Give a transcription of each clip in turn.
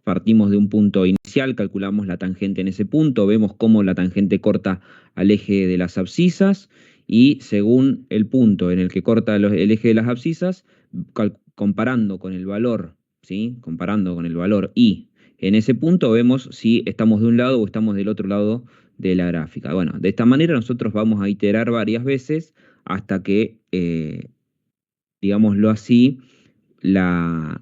partimos de un punto inicial, calculamos la tangente en ese punto, vemos cómo la tangente corta al eje de las abscisas y según el punto en el que corta el eje de las abscisas, comparando con el valor, ¿sí? Comparando con el valor I en ese punto vemos si estamos de un lado o estamos del otro lado de la gráfica. Bueno, de esta manera nosotros vamos a iterar varias veces hasta que, digámoslo así, la,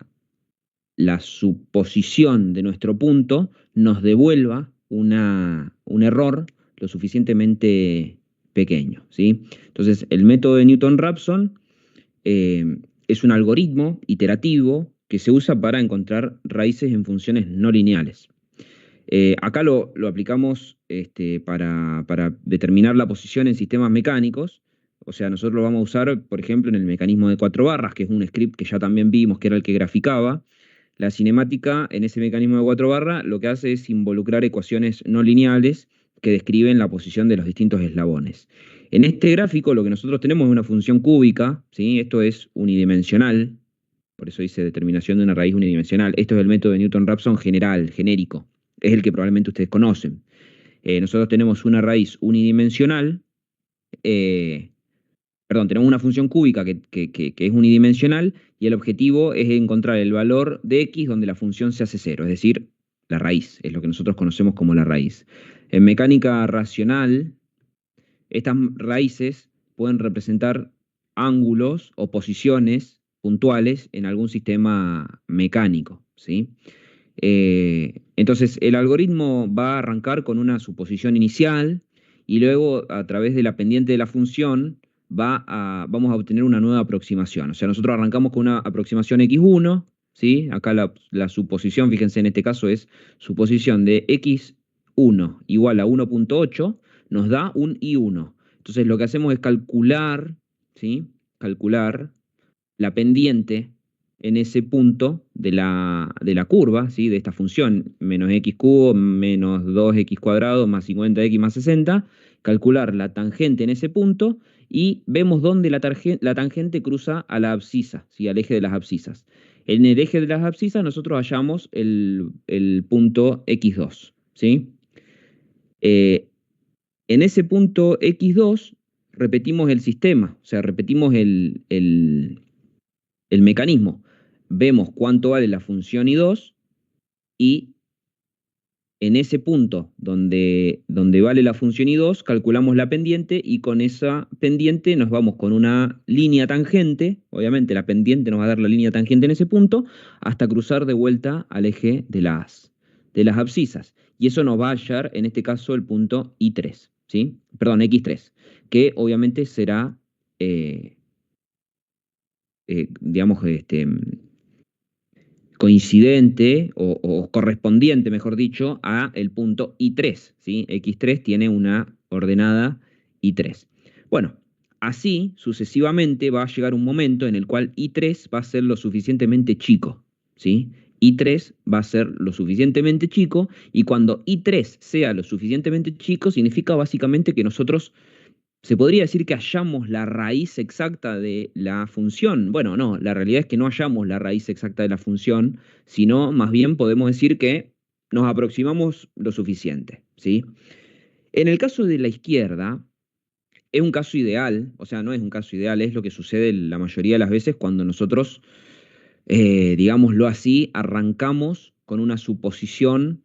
la suposición de nuestro punto nos devuelva un error lo suficientemente pequeño, ¿sí? Entonces, el método de Newton-Raphson es un algoritmo iterativo que se usa para encontrar raíces en funciones no lineales. Acá lo aplicamos para determinar la posición en sistemas mecánicos. O sea, nosotros lo vamos a usar, por ejemplo, en el mecanismo de 4 barras, que es un script que ya también vimos, que era el que graficaba. La cinemática en ese mecanismo de 4 barras lo que hace es involucrar ecuaciones no lineales que describen la posición de los distintos eslabones. En este gráfico lo que nosotros tenemos es una función cúbica, ¿sí? Esto es unidimensional, por eso dice determinación de una raíz unidimensional. Esto es el método de Newton-Raphson general, genérico. Es el que probablemente ustedes conocen. Nosotros tenemos una raíz unidimensional, eh, perdón, tenemos una función cúbica que es unidimensional y el objetivo es encontrar el valor de x donde la función se hace cero, es decir, la raíz, es lo que nosotros conocemos como la raíz. En mecánica racional, estas raíces pueden representar ángulos o posiciones puntuales en algún sistema mecánico, ¿sí? Entonces, el algoritmo va a arrancar con una suposición inicial y luego, a través de la pendiente de la función, vamos a obtener una nueva aproximación. O sea, nosotros arrancamos con una aproximación x1, ¿sí? Acá la suposición, fíjense, en este caso es suposición de x1 igual a 1.8, nos da un i1. Entonces, lo que hacemos es calcular, ¿sí? Calcular la pendiente en ese punto de la curva, ¿sí? De esta función, menos x cubo, menos 2x cuadrado, más 50x más 60, calcular la tangente en ese punto y vemos dónde la tangente cruza a la abscisa, ¿sí? Al eje de las abscisas. En el eje de las abscisas nosotros hallamos el punto x2, ¿sí? Eh, en ese punto x2 repetimos el sistema, o sea, repetimos el mecanismo. Vemos cuánto vale la función I2 y en ese punto donde vale la función I2 calculamos la pendiente y con esa pendiente nos vamos con una línea tangente, obviamente la pendiente nos va a dar la línea tangente en ese punto, hasta cruzar de vuelta al eje de las abscisas. Y eso nos va a hallar, en este caso, el punto I3, ¿sí? Perdón, X3, que obviamente será, digamos, coincidente o correspondiente, mejor dicho, a el punto I3, ¿sí? X3 tiene una ordenada I3. Bueno, así sucesivamente va a llegar un momento en el cual I3 va a ser lo suficientemente chico, ¿sí? I3 va a ser lo suficientemente chico y cuando I3 sea lo suficientemente chico significa básicamente que nosotros se podría decir que hallamos la raíz exacta de la función. Bueno, no, la realidad es que no hallamos la raíz exacta de la función, sino más bien podemos decir que nos aproximamos lo suficiente, ¿sí? En el caso de la izquierda, es un caso ideal, o sea, no es un caso ideal, es lo que sucede la mayoría de las veces cuando nosotros, digámoslo así, arrancamos con una suposición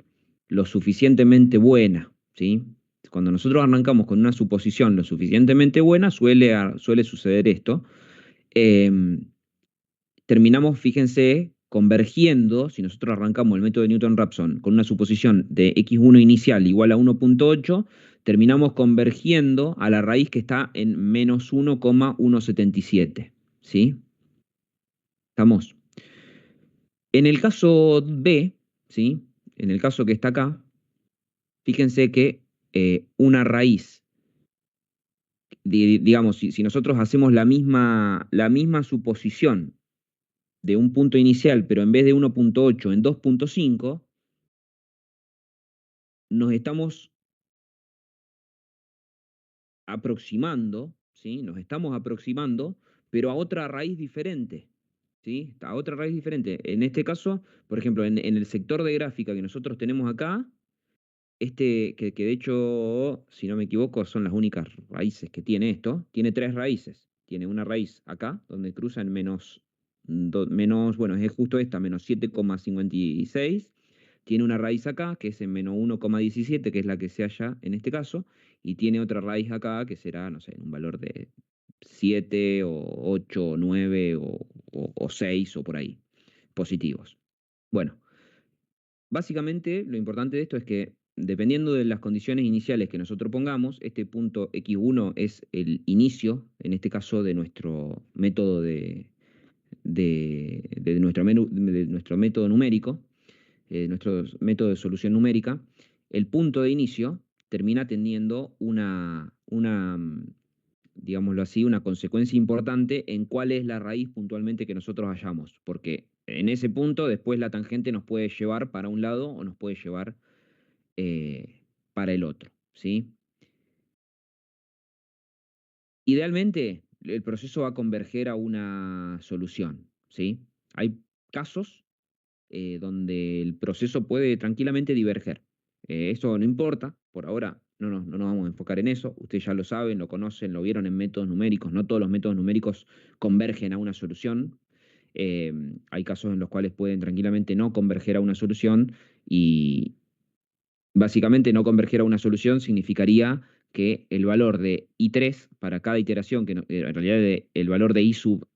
lo suficientemente buena, ¿sí? Cuando nosotros arrancamos con una suposición lo suficientemente buena, suele suceder esto. Em, Terminamos, fíjense, convergiendo, si nosotros arrancamos el método de Newton-Raphson con una suposición de x1 inicial igual a 1.8, terminamos convergiendo a la raíz que está en menos 1,177, ¿sí? ¿Estamos? En el caso B, ¿sí? En el caso que está acá, fíjense que una raíz, digamos, si nosotros hacemos la misma suposición de un punto inicial, pero en vez de 1.8 en 2.5, nos estamos aproximando, ¿sí? Nos estamos aproximando, pero a otra raíz diferente. ¿sí? Está otra raíz diferente. En este caso, por ejemplo, en el sector de gráfica que nosotros tenemos acá, que de hecho, si no me equivoco, son las únicas raíces que tiene esto, tiene tres raíces. Tiene una raíz acá, donde cruza en bueno, es justo esta, menos 7,56. Tiene una raíz acá, que es en menos 1,17, que es la que se halla en este caso, y tiene otra raíz acá, que será, no sé, en un valor de 7 o 8 o 9 o 6 o por ahí, positivos. Bueno, básicamente, lo importante de esto es que, dependiendo de las condiciones iniciales que nosotros pongamos, este punto x1 es el inicio, en este caso, de nuestro método de nuestro método numérico, nuestro método de solución numérica. El punto de inicio termina teniendo digámoslo así, una consecuencia importante en cuál es la raíz puntualmente que nosotros hallamos, porque en ese punto después la tangente nos puede llevar para un lado o nos puede llevar para el otro, ¿sí? Idealmente, el proceso va a converger a una solución, ¿sí? Hay casos donde el proceso puede tranquilamente diverger. Eso no importa, por ahora no nos vamos a enfocar en eso, ustedes ya lo saben, lo conocen, lo vieron en métodos numéricos, no todos los métodos numéricos convergen a una solución. Eh, Hay casos en los cuales pueden tranquilamente no converger a una solución y básicamente no converger a una solución significaría que el valor de I3 para cada iteración, en realidad el valor de I sub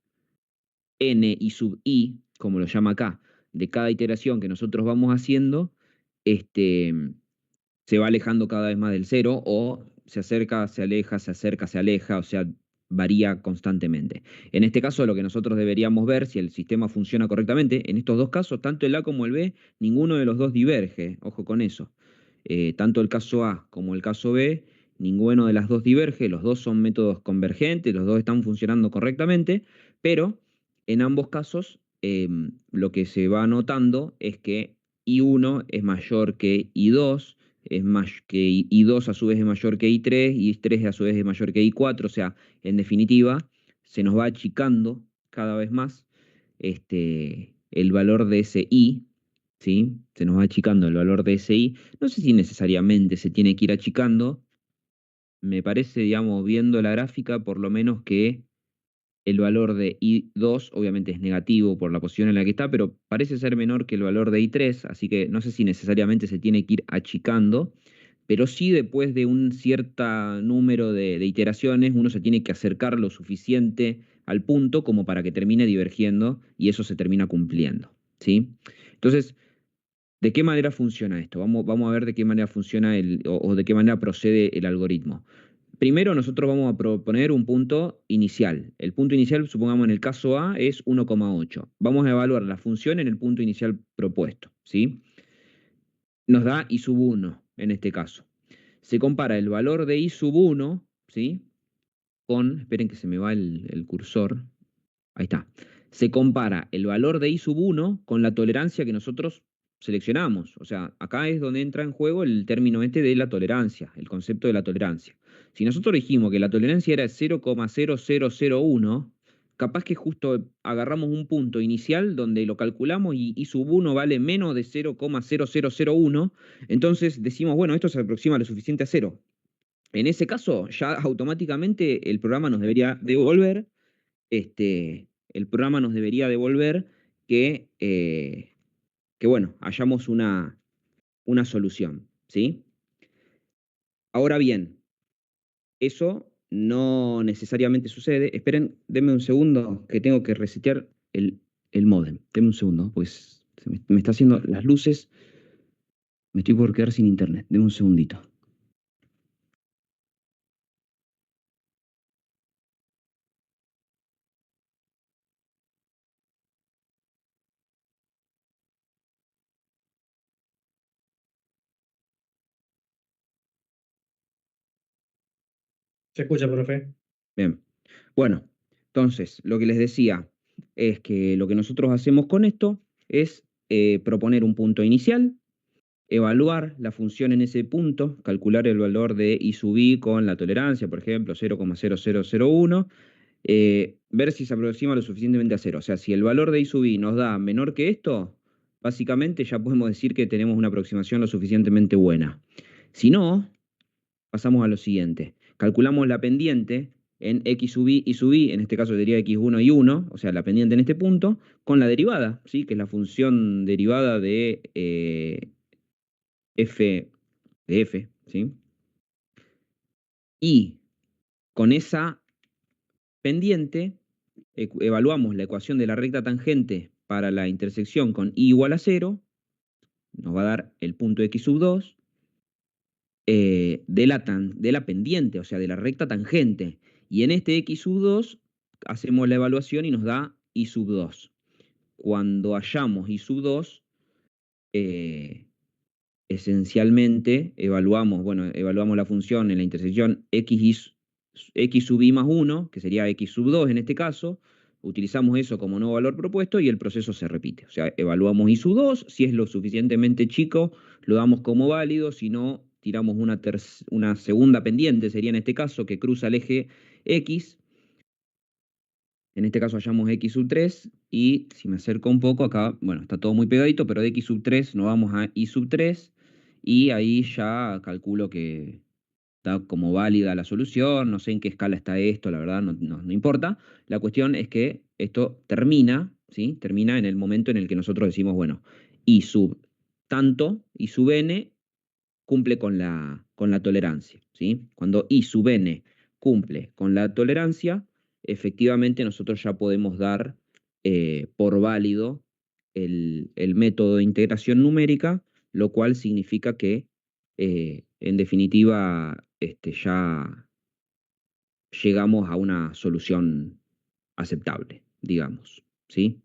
n y sub i, como lo llama acá, de cada iteración que nosotros vamos haciendo, este, se va alejando cada vez más del cero o se acerca, se aleja, se acerca, se aleja, o sea, varía constantemente. En este caso, lo que nosotros deberíamos ver si el sistema funciona correctamente, en estos dos casos, tanto el A como el B, ninguno de los dos diverge, ojo con eso. Tanto el caso A como el caso B, ninguno de las dos diverge, los dos son métodos convergentes, los dos están funcionando correctamente, pero en ambos casos lo que se va notando es que I1 es mayor que I2, es más que I2 a su vez es mayor que I3, y I3 a su vez es mayor que I4, o sea, en definitiva, se nos va achicando cada vez más el valor de ese I, ¿sí? Se nos va achicando el valor de ese I. No sé si necesariamente se tiene que ir achicando, me parece, digamos, viendo la gráfica, por lo menos que el valor de I2 obviamente es negativo por la posición en la que está, pero parece ser menor que el valor de I3, así que no sé si necesariamente se tiene que ir achicando, pero sí después de un cierto número de iteraciones uno se tiene que acercar lo suficiente al punto como para que termine divergiendo y eso se termina cumpliendo, ¿sí? Entonces, ¿de qué manera funciona esto? Vamos a ver de qué manera funciona o de qué manera procede el algoritmo. Primero nosotros vamos a proponer un punto inicial. El punto inicial, supongamos en el caso A, es 1,8. Vamos a evaluar la función en el punto inicial propuesto, ¿sí? Nos da I sub 1 en este caso. Se compara el valor de I sub 1, ¿sí? Esperen que se me va el cursor, ahí está. Se compara el valor de I sub 1 con la tolerancia que nosotros seleccionamos. O sea, acá es donde entra en juego el término este de la tolerancia, el concepto de la tolerancia. Si nosotros dijimos que la tolerancia era 0,0001, capaz que justo agarramos un punto inicial donde lo calculamos y I sub 1 vale menos de 0,0001, entonces decimos, bueno, esto se aproxima lo suficiente a cero. En ese caso, ya automáticamente el programa nos debería devolver el programa nos debería devolver que bueno, hallamos una solución, ¿sí? Ahora bien, eso no necesariamente sucede. Esperen, denme un segundo que tengo que resetear el módem. Denme un segundo, pues me está haciendo las luces. Me estoy por quedar sin internet. Denme un segundito. Se escucha, profe. Bien. Bueno, entonces, lo que les decía es que lo que nosotros hacemos con esto es proponer un punto inicial, evaluar la función en ese punto, calcular el valor de I sub i con la tolerancia, por ejemplo, 0,0001, ver si se aproxima lo suficientemente a cero. O sea, si el valor de I sub i nos da menor que esto, básicamente ya podemos decir que tenemos una aproximación lo suficientemente buena. Si no, pasamos a lo siguiente. Calculamos la pendiente en x sub i y sub i, en este caso sería x1 y 1, o sea, la pendiente en este punto, con la derivada, ¿sí? Que es la función derivada de f de f, ¿sí? Y con esa pendiente evaluamos la ecuación de la recta tangente para la intersección con i igual a 0, nos va a dar el punto x sub 2, de la pendiente, o sea, de la recta tangente. Y en este x sub 2 hacemos la evaluación y nos da i sub 2. Cuando hallamos i sub 2, esencialmente evaluamos la función en la intersección x sub i más 1, que sería x sub 2 en este caso, utilizamos eso como nuevo valor propuesto y el proceso se repite. O sea, evaluamos i sub 2, si es lo suficientemente chico, lo damos como válido, si no, tiramos una segunda pendiente, sería en este caso, que cruza el eje x. En este caso hallamos x sub 3 y si me acerco un poco acá, bueno, está todo muy pegadito, pero de x sub 3 nos vamos a y sub 3 y ahí ya calculo que está como válida la solución, no sé en qué escala está esto, la verdad no importa. La cuestión es que esto termina, ¿sí? Termina en el momento en el que nosotros decimos, bueno, y sub tanto, y sub n cumple con la tolerancia, ¿sí? Cuando I sub n cumple con la tolerancia, efectivamente nosotros ya podemos dar por válido el método de integración numérica, lo cual significa que, en definitiva, ya llegamos a una solución aceptable, digamos, ¿sí?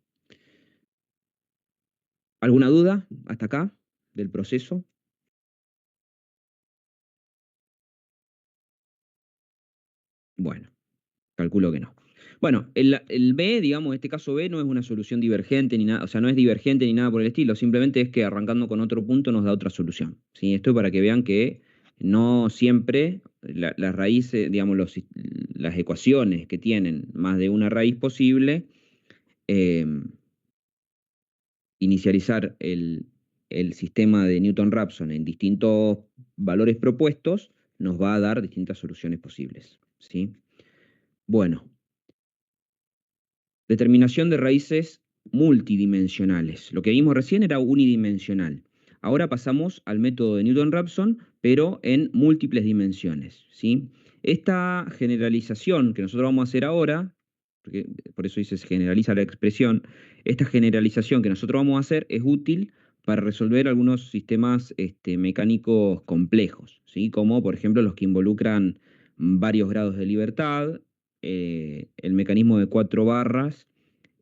¿Alguna duda hasta acá del proceso? Bueno. Calculo que no. Bueno, el B, digamos, en este caso B no es una solución divergente ni nada, o sea, no es divergente ni nada por el estilo, simplemente es que arrancando con otro punto nos da otra solución. ¿Sí? Esto es para que vean que no siempre las raíces, digamos, las ecuaciones que tienen más de una raíz posible, eh, inicializar el sistema de Newton-Raphson en distintos valores propuestos nos va a dar distintas soluciones posibles. ¿Sí? Bueno. Determinación de raíces multidimensionales. Lo que vimos recién era unidimensional. Ahora pasamos al método de Newton-Raphson, pero en múltiples dimensiones, ¿sí? Esta generalización que nosotros vamos a hacer ahora, porque por eso dice se generaliza la expresión, esta generalización que nosotros vamos a hacer es útil para resolver algunos sistemas mecánicos complejos, ¿sí? Como por ejemplo los que involucran varios grados de libertad, el mecanismo de 4 barras,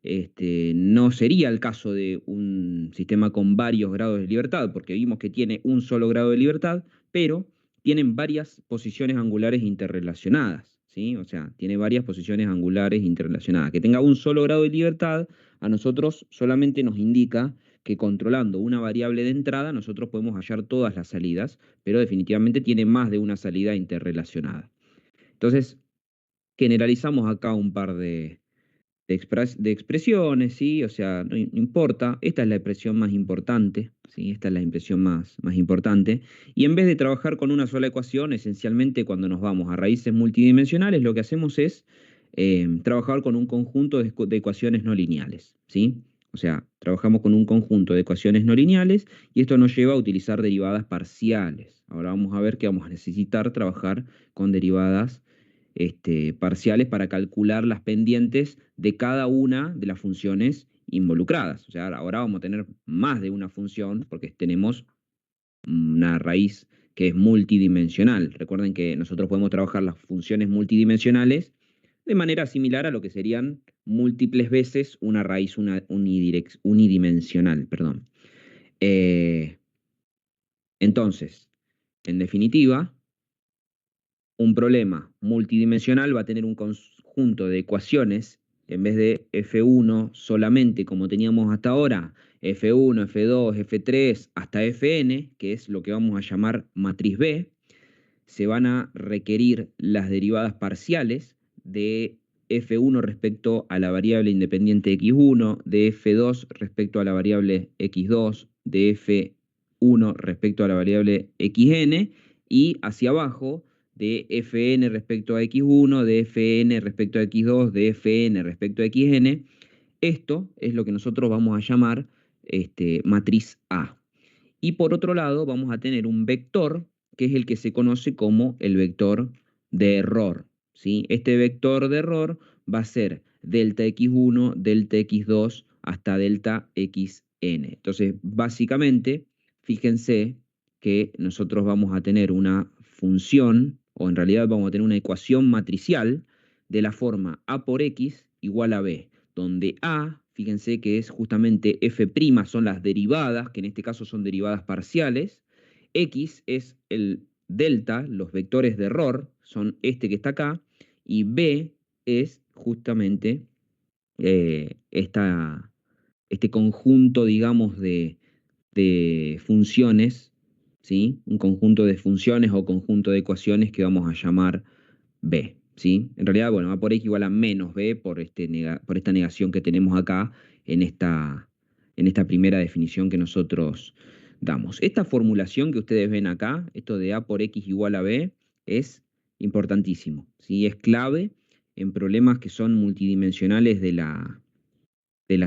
no sería el caso de un sistema con varios grados de libertad, porque vimos que tiene un solo grado de libertad, pero tienen varias posiciones angulares interrelacionadas, ¿sí? O sea, tiene varias posiciones angulares interrelacionadas. Que tenga un solo grado de libertad, a nosotros solamente nos indica que controlando una variable de entrada, nosotros podemos hallar todas las salidas, pero definitivamente tiene más de una salida interrelacionada. Entonces, generalizamos acá un par de expresiones, ¿sí? O sea, no importa, esta es la expresión más importante, ¿sí? Esta es la impresión más importante. Y en vez de trabajar con una sola ecuación, esencialmente cuando nos vamos a raíces multidimensionales, lo que hacemos es trabajar con un conjunto de ecuaciones no lineales, ¿sí? O sea, trabajamos con un conjunto de ecuaciones no lineales y esto nos lleva a utilizar derivadas parciales. Ahora vamos a ver que vamos a necesitar trabajar con derivadas parciales para calcular las pendientes de cada una de las funciones involucradas. O sea, ahora vamos a tener más de una función porque tenemos una raíz que es multidimensional. Recuerden que nosotros podemos trabajar las funciones multidimensionales de manera similar a lo que serían múltiples veces una raíz unidimensional. Perdón. Entonces, en definitiva, un problema multidimensional va a tener un conjunto de ecuaciones, en vez de F1 solamente como teníamos hasta ahora, F1, F2, F3 hasta Fn, que es lo que vamos a llamar matriz B, se van a requerir las derivadas parciales de F1 respecto a la variable independiente x1, de F2 respecto a la variable x2, de F1 respecto a la variable xn, y hacia abajo de Fn respecto a x1, de Fn respecto a x2, de Fn respecto a xn. Esto es lo que nosotros vamos a llamar matriz A. Y por otro lado vamos a tener un vector, que es el que se conoce como el vector de error, ¿sí? Este vector de error va a ser delta x1, delta x2 hasta delta xn. Entonces, básicamente, fíjense que nosotros vamos a tener una función, o en realidad vamos a tener una ecuación matricial de la forma a por x igual a b, donde a, fíjense que es justamente f', son las derivadas, que en este caso son derivadas parciales, x es el delta, los vectores de error, son este que está acá, y b es justamente este conjunto, digamos, de funciones, ¿sí? Un conjunto de funciones o conjunto de ecuaciones que vamos a llamar b, ¿sí? En realidad, bueno, a por x igual a menos b por esta negación que tenemos acá en esta primera definición que nosotros damos. Esta formulación que ustedes ven acá, esto de a por x igual a b, es importantísimo, ¿sí? Es clave en problemas que son multidimensionales de la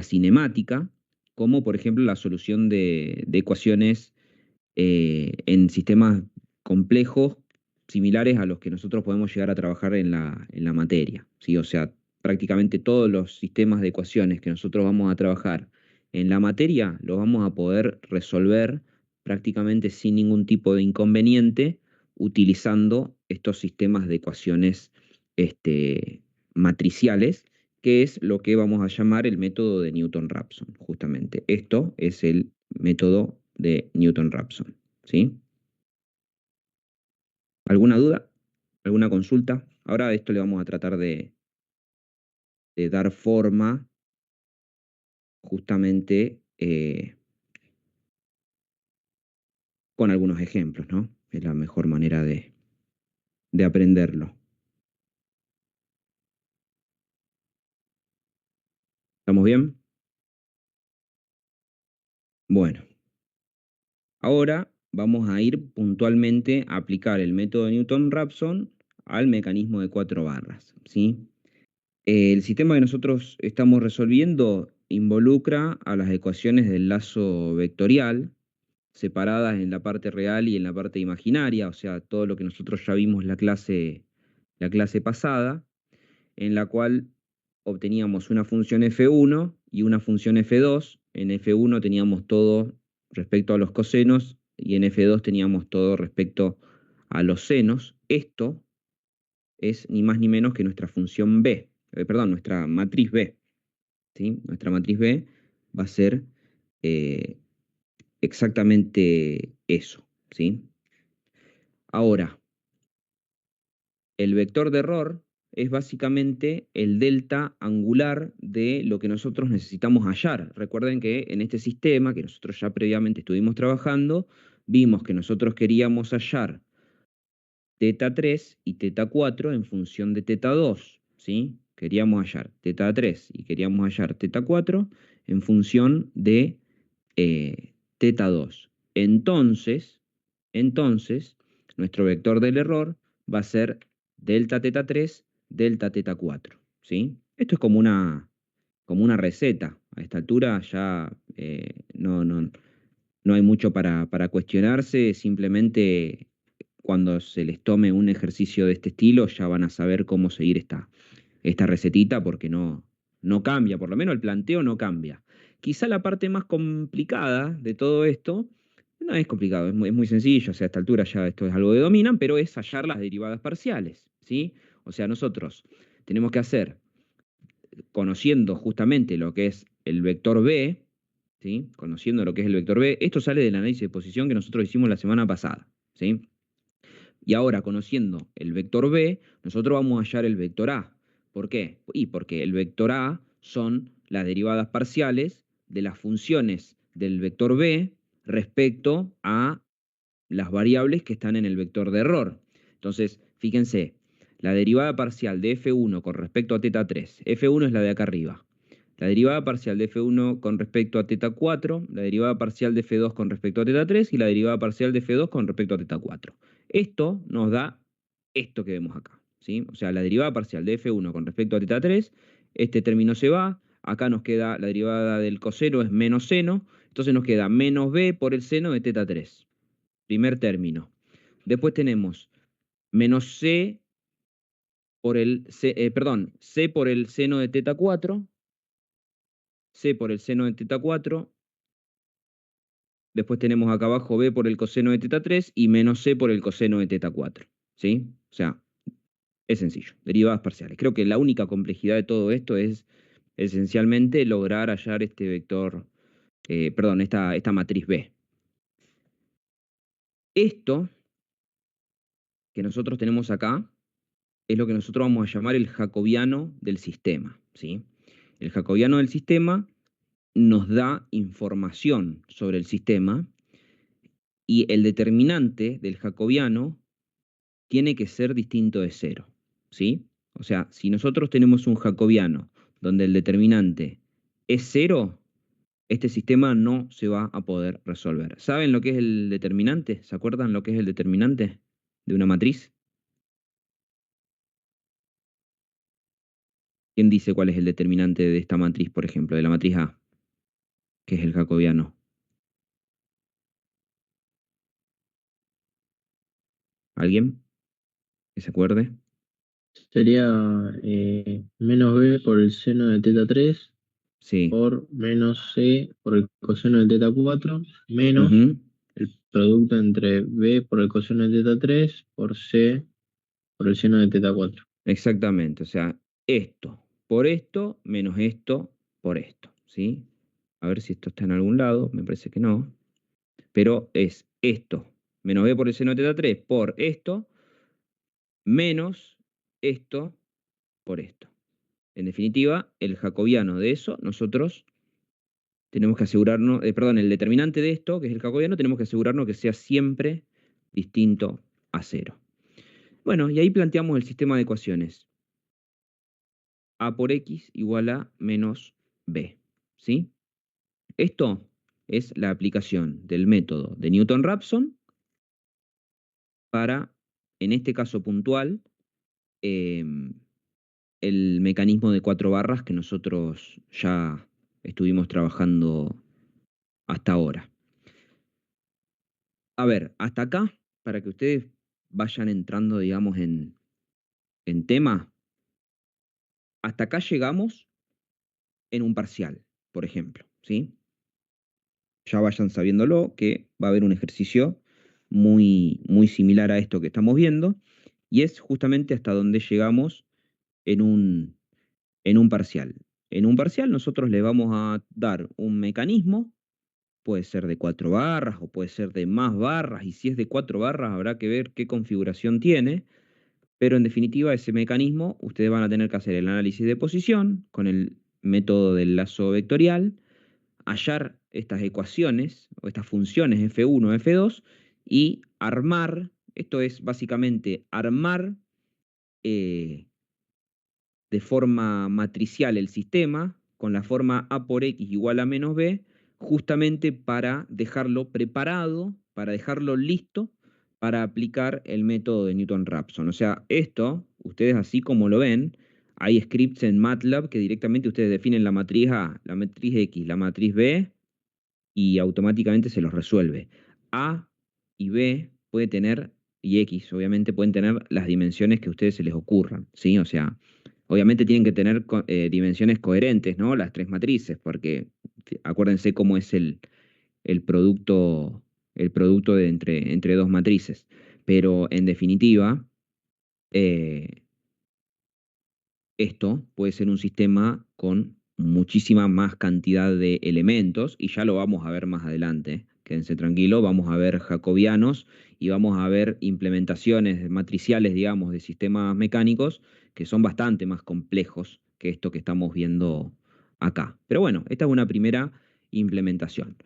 cinemática, como por ejemplo la solución de ecuaciones en sistemas complejos similares a los que nosotros podemos llegar a trabajar en la materia, ¿sí? O sea, prácticamente todos los sistemas de ecuaciones que nosotros vamos a trabajar en la materia los vamos a poder resolver prácticamente sin ningún tipo de inconveniente utilizando estos sistemas de ecuaciones matriciales, que es lo que vamos a llamar el método de Newton-Raphson, justamente. Esto es el método de Newton-Raphson, ¿sí? ¿Alguna duda? ¿Alguna consulta? Ahora a esto le vamos a tratar de dar forma justamente con algunos ejemplos, ¿no? Es la mejor manera de aprenderlo. ¿Estamos bien? Bueno, ahora vamos a ir puntualmente a aplicar el método de Newton-Raphson al mecanismo de 4 barras, ¿sí? El sistema que nosotros estamos resolviendo involucra a las ecuaciones del lazo vectorial, separadas en la parte real y en la parte imaginaria, o sea, todo lo que nosotros ya vimos la clase pasada, en la cual obteníamos una función f1 y una función f2. En f1 teníamos todo respecto a los cosenos y en f2 teníamos todo respecto a los senos. Esto es ni más ni menos que nuestra función b, perdón, nuestra matriz b, ¿sí? Nuestra matriz b va a ser exactamente eso, ¿sí? Ahora, el vector de error es básicamente el delta angular de lo que nosotros necesitamos hallar. Recuerden que en este sistema que nosotros ya previamente estuvimos trabajando, vimos que nosotros queríamos hallar teta 3 y teta 4 en función de teta 2, ¿sí? Queríamos hallar teta 3 y queríamos hallar teta 4 en función de teta 2. Entonces, nuestro vector del error va a ser delta teta 3, delta teta 4, ¿sí? Esto es como una receta. A esta altura ya no hay mucho para cuestionarse, simplemente cuando se les tome un ejercicio de este estilo ya van a saber cómo seguir esta recetita porque no cambia, por lo menos el planteo no cambia. Quizá la parte más complicada de todo esto no es complicado, es muy sencillo, o sea, a esta altura ya esto es algo que dominan, pero es hallar las derivadas parciales, ¿sí? O sea, nosotros tenemos que hacer, conociendo justamente lo que es el vector B, ¿sí? Conociendo lo que es el vector B, esto sale del análisis de posición que nosotros hicimos la semana pasada, ¿sí? Y ahora, conociendo el vector B, nosotros vamos a hallar el vector A. ¿Por qué? Y porque el vector A son las derivadas parciales de las funciones del vector B respecto a las variables que están en el vector de error. Entonces, fíjense, la derivada parcial de f1 con respecto a teta 3, f1 es la de acá arriba, la derivada parcial de f1 con respecto a teta 4, la derivada parcial de f2 con respecto a teta 3 y la derivada parcial de f2 con respecto a teta 4. Esto nos da esto que vemos acá, ¿sí? O sea, la derivada parcial de f1 con respecto a teta 3, este término se va, acá nos queda la derivada del coseno es menos seno, entonces nos queda menos b por el seno de teta 3, primer término. Después tenemos menos c por el, c por el seno de teta 4, c por el seno de teta 4, después tenemos acá abajo b por el coseno de teta 3 y menos c por el coseno de teta 4, ¿sí? O sea, es sencillo, derivadas parciales. Creo que la única complejidad de todo esto es esencialmente lograr hallar este vector, esta matriz B. Esto que nosotros tenemos acá es lo que nosotros vamos a llamar el jacobiano del sistema, ¿sí? El jacobiano del sistema nos da información sobre el sistema y el determinante del jacobiano tiene que ser distinto de cero, ¿sí? O sea, si nosotros tenemos un jacobiano donde el determinante es cero, este sistema no se va a poder resolver. ¿Saben lo que es el determinante? ¿Se acuerdan lo que es el determinante de una matriz? ¿Quién dice cuál es el determinante de esta matriz, por ejemplo, de la matriz A, que es el jacobiano? ¿Alguien que se acuerde? Sería menos b por el seno de teta 3 Sí. por menos c por el coseno de teta 4 menos Ujú. el producto entre b por el coseno de teta 3 por c por el seno de teta 4. Exactamente, o sea, esto menos esto por esto, ¿sí? A ver si esto está en algún lado, me parece que no, pero es esto menos b por el seno de teta 3 por esto menos esto por esto. En definitiva, el jacobiano de eso, nosotros tenemos que asegurarnos, el determinante de esto, que es el jacobiano, tenemos que asegurarnos que sea siempre distinto a cero. Bueno, y ahí planteamos el sistema de ecuaciones. A por X igual a menos B, ¿sí? Esto es la aplicación del método de Newton-Raphson para, en este caso puntual, eh, el mecanismo de 4 barras que nosotros ya estuvimos trabajando hasta ahora. A ver, hasta acá, para que ustedes vayan entrando, digamos, en tema, hasta acá llegamos en un parcial, por ejemplo, ¿sí? Ya vayan sabiéndolo, que va a haber un ejercicio muy similar a esto que estamos viendo, y es justamente hasta donde llegamos en un parcial. En un parcial nosotros le vamos a dar un mecanismo, puede ser de 4 barras o puede ser de más barras, y si es de 4 barras habrá que ver qué configuración tiene, pero en definitiva ese mecanismo ustedes van a tener que hacer el análisis de posición con el método del lazo vectorial, hallar estas ecuaciones o estas funciones F1, F2 y armar, esto es básicamente armar eh, de forma matricial el sistema con la forma A por X igual a menos B, justamente para dejarlo preparado, para dejarlo listo para aplicar el método de Newton-Raphson. O sea, esto, ustedes así como lo ven, hay scripts en MATLAB que directamente ustedes definen la matriz A, la matriz X, la matriz B, y automáticamente se los resuelve. A y B puede tener, y X obviamente pueden tener las dimensiones que a ustedes se les ocurran, ¿sí? O sea, obviamente tienen que tener dimensiones coherentes, ¿no? Las tres matrices, porque acuérdense cómo es el producto, el producto de entre dos matrices. Pero en definitiva, eh, esto puede ser un sistema con muchísima más cantidad de elementos y ya lo vamos a ver más adelante. Quédense tranquilos, vamos a ver jacobianos y vamos a ver implementaciones matriciales, digamos, de sistemas mecánicos que son bastante más complejos que esto que estamos viendo acá. Pero bueno, esta es una primera implementación.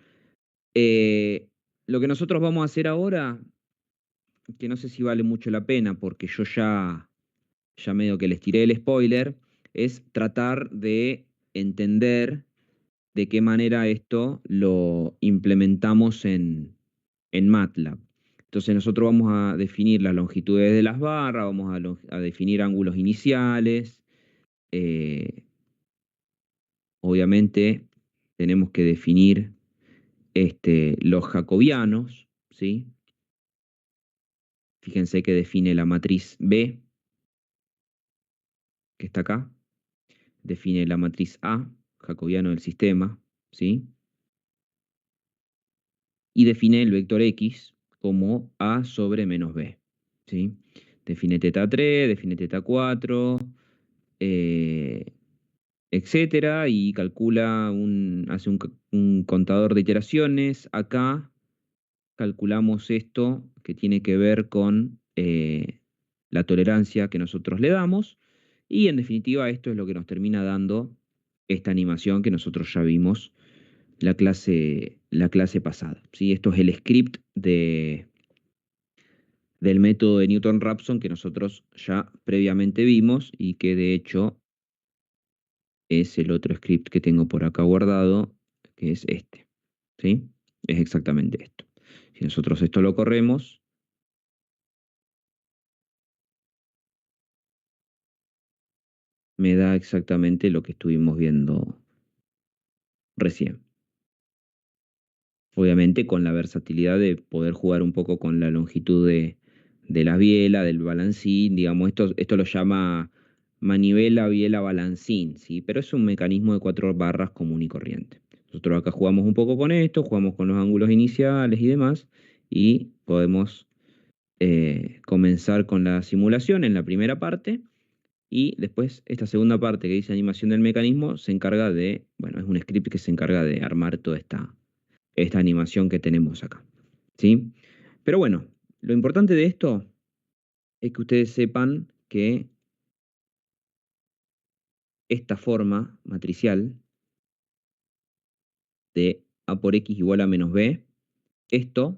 Eh, lo que nosotros vamos a hacer ahora, que no sé si vale mucho la pena porque yo ya ya medio que les tiré el spoiler, es tratar de entender de qué manera esto lo implementamos en MATLAB. Entonces nosotros vamos a definir las longitudes de las barras, vamos a definir ángulos iniciales. Obviamente tenemos que definir los jacobianos, ¿sí? Fíjense que define la matriz B, que está acá. Define la matriz A, jacobiano del sistema, ¿sí? Y define el vector X como A sobre menos B, ¿sí? Define teta 3, define teta 4, etcétera, y calcula hace un contador de iteraciones. Acá calculamos esto que tiene que ver con la tolerancia que nosotros le damos, y en definitiva esto es lo que nos termina dando esta animación que nosotros ya vimos la clase pasada, ¿sí? Esto es el script del método de Newton-Raphson que nosotros ya previamente vimos y que de hecho es el otro script que tengo por acá guardado, que es este, ¿sí? Es exactamente esto. Si nosotros esto lo corremos, me da exactamente lo que estuvimos viendo recién. Obviamente con la versatilidad de poder jugar un poco con la longitud de la biela, del balancín, digamos, esto lo llama manivela, biela, balancín, ¿sí? Pero es un mecanismo de 4 barras común y corriente. Nosotros acá jugamos un poco con esto, jugamos con los ángulos iniciales y demás, y podemos comenzar con la simulación en la primera parte, y después esta segunda parte que dice animación del mecanismo se encarga de, bueno, es un script que se encarga de armar toda esta animación que tenemos acá, ¿sí? Pero bueno, lo importante de esto es que ustedes sepan que esta forma matricial de A por X igual a menos B, esto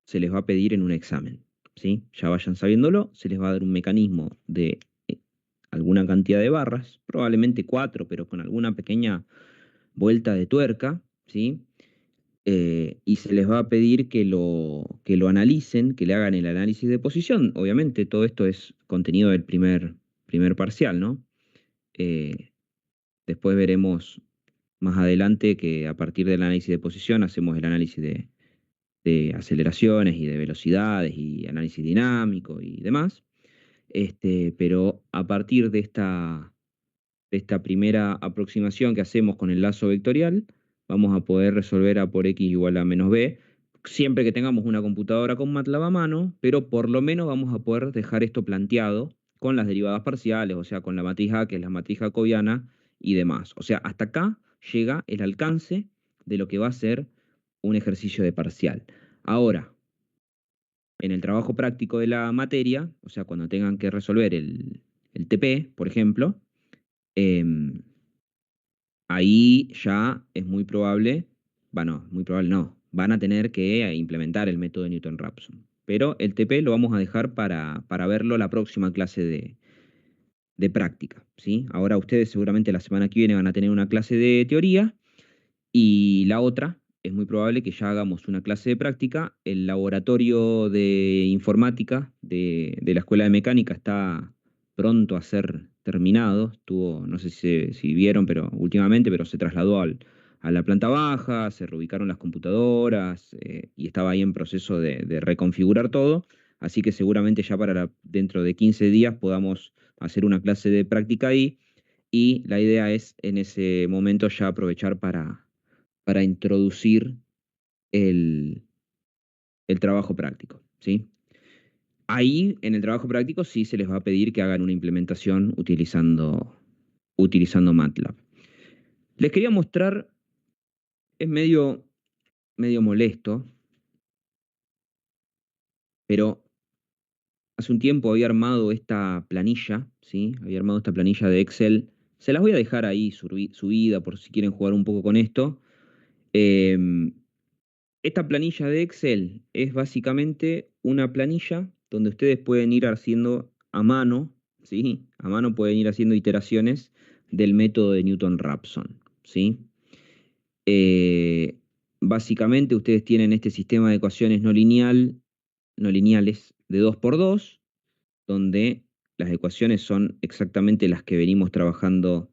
se les va a pedir en un examen, ¿sí? Ya vayan sabiéndolo, se les va a dar un mecanismo de alguna cantidad de barras, probablemente 4, pero con alguna pequeña vuelta de tuerca, ¿sí? Y se les va a pedir que lo analicen, que le hagan el análisis de posición. Obviamente todo esto es contenido del primer parcial, ¿no? Eh, Después veremos más adelante que a partir del análisis de posición hacemos el análisis de aceleraciones y de velocidades y análisis dinámico y demás. Pero a partir de esta primera aproximación que hacemos con el lazo vectorial, vamos a poder resolver A por X igual a menos B, siempre que tengamos una computadora con MATLAB a mano, pero por lo menos vamos a poder dejar esto planteado con las derivadas parciales, o sea, con la matriz A, que es la matriz jacobiana, y demás. O sea, hasta acá llega el alcance de lo que va a ser un ejercicio de parcial. Ahora, en el trabajo práctico de la materia, o sea, cuando tengan que resolver el TP, por ejemplo, em, ahí ya es muy probable, bueno, muy probable no, van a tener que implementar el método de Newton-Raphson. Pero el TP lo vamos a dejar para verlo la próxima clase de práctica, ¿sí? Ahora ustedes seguramente la semana que viene van a tener una clase de teoría, y la otra, es muy probable que ya hagamos una clase de práctica. El laboratorio de informática de la Escuela de Mecánica está pronto a ser terminado. Estuvo, no sé si vieron, pero últimamente, pero se trasladó a la planta baja, se reubicaron las computadoras, y estaba ahí en proceso de reconfigurar todo. Así que seguramente ya dentro de 15 días podamos hacer una clase de práctica ahí, y la idea es en ese momento ya aprovechar para introducir el, el trabajo práctico, ¿sí? Ahí, en el trabajo práctico, sí se les va a pedir que hagan una implementación utilizando MATLAB. Les quería mostrar, es medio molesto, pero hace un tiempo había armado esta planilla, ¿sí? Había armado esta planilla de Excel. Se las voy a dejar ahí subida por si quieren jugar un poco con esto. Em, Esta planilla de Excel es básicamente una planilla donde ustedes pueden ir haciendo a mano, ¿sí? A mano pueden ir haciendo iteraciones del método de Newton-Raphson, ¿sí? Eh, Básicamente ustedes tienen este sistema de ecuaciones no lineales de 2 por 2, donde las ecuaciones son exactamente las que venimos trabajando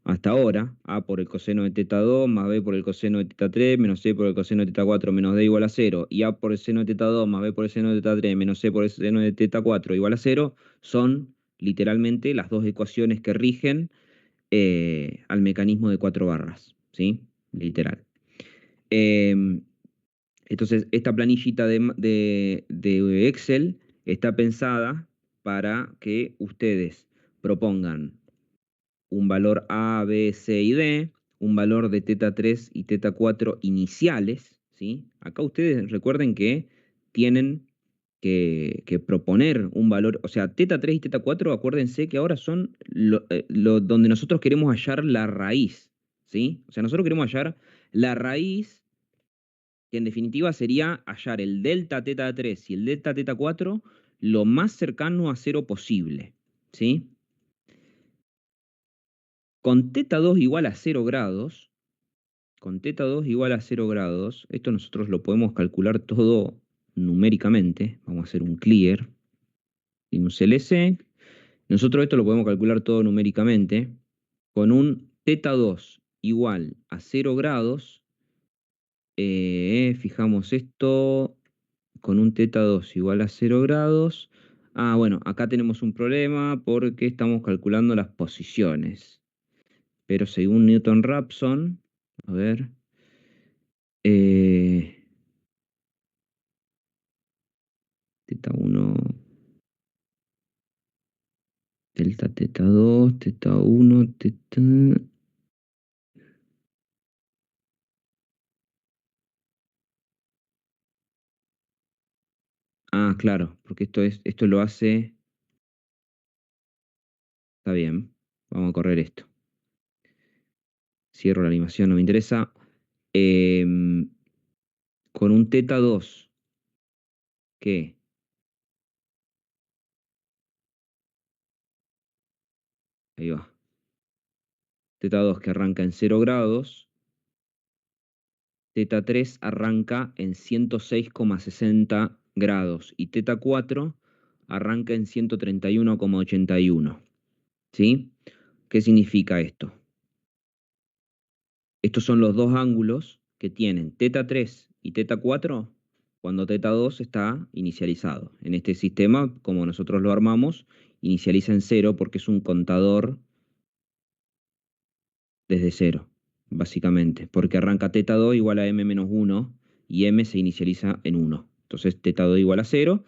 hasta ahora. A por el coseno de teta 2 más B por el coseno de teta 3 menos C por el coseno de teta 4 menos D igual a 0. Y A por el seno de teta 2 más B por el seno de teta 3 menos C por el seno de teta 4 igual a 0 son literalmente las dos ecuaciones que rigen al mecanismo de 4 barras, ¿sí? Literal. Em, entonces, esta planillita de Excel está pensada para que ustedes propongan un valor A, B, C y D, un valor de teta 3 y teta 4 iniciales, ¿sí? Acá ustedes recuerden que tienen que proponer un valor, o sea, teta 3 y teta 4, acuérdense que ahora son donde nosotros queremos hallar la raíz, ¿sí? O sea, nosotros queremos hallar la raíz, que en definitiva sería hallar el delta teta 3 y el delta teta 4 lo más cercano a cero posible, ¿sí? Con teta 2 igual a 0 grados, con teta 2 igual a 0 grados, esto nosotros lo podemos calcular todo numéricamente. Vamos a hacer un clear y un CLC. Nosotros esto lo podemos calcular todo numéricamente. Con un teta 2 igual a 0 grados, fijamos esto, con un teta 2 igual a 0 grados. Ah, bueno, acá tenemos un problema porque estamos calculando las posiciones. Pero según Newton-Raphson, a ver, eh, teta 1, delta teta 2, teta 1, teta... Ah, claro, porque esto lo hace... Está bien, vamos a correr esto. Cierro la animación, no me interesa. Em, con un teta 2, ¿qué? Ahí va. Teta 2 que arranca en 0 grados. Teta 3 arranca en 106,60 grados. Y teta 4 arranca en 131,81. ¿Sí? ¿Qué significa esto? Estos son los dos ángulos que tienen teta 3 y teta 4 cuando teta 2 está inicializado. En este sistema, como nosotros lo armamos, inicializa en 0 porque es un contador desde 0, básicamente. Porque arranca teta 2 igual a m menos 1 y m se inicializa en 1. Entonces teta 2 igual a 0.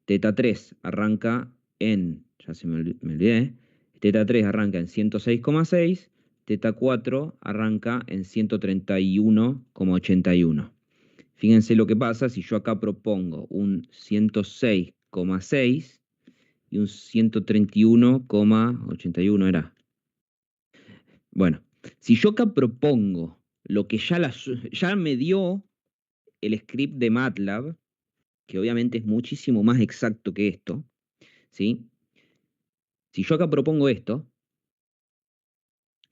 Teta 3 arranca en, ya me olvidé, teta 3 arranca en 106,6, teta 4 arranca en 131,81. Fíjense lo que pasa si yo acá propongo un 106,6 y un 131,81 era. Bueno, si yo acá propongo lo que ya me dio el script de MATLAB, que obviamente es muchísimo más exacto que esto, ¿sí? Si yo acá propongo esto,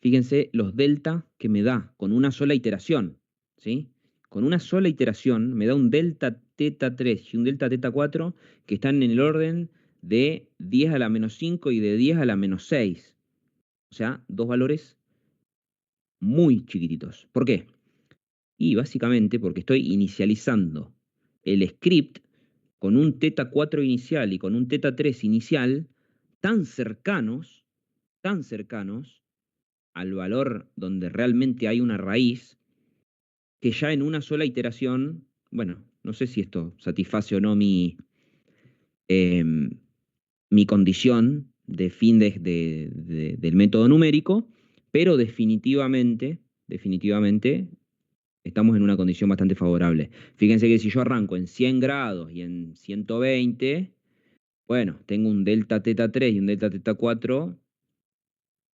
fíjense los delta que me da con una sola iteración, ¿sí? Con una sola iteración me da un delta teta 3 y un delta teta 4 que están en el orden de 10 a la menos 5 y de 10 a la menos 6. O sea, dos valores muy chiquititos. ¿Por qué? Y básicamente porque estoy inicializando el script con un teta 4 inicial y con un teta 3 inicial tan cercanos al valor donde realmente hay una raíz, que ya en una sola iteración, bueno, no sé si esto satisface o no em, mi condición de fin del método numérico, pero definitivamente estamos en una condición bastante favorable. Fíjense que si yo arranco en 100 grados y en 120, bueno, tengo un delta teta 3 y un delta teta 4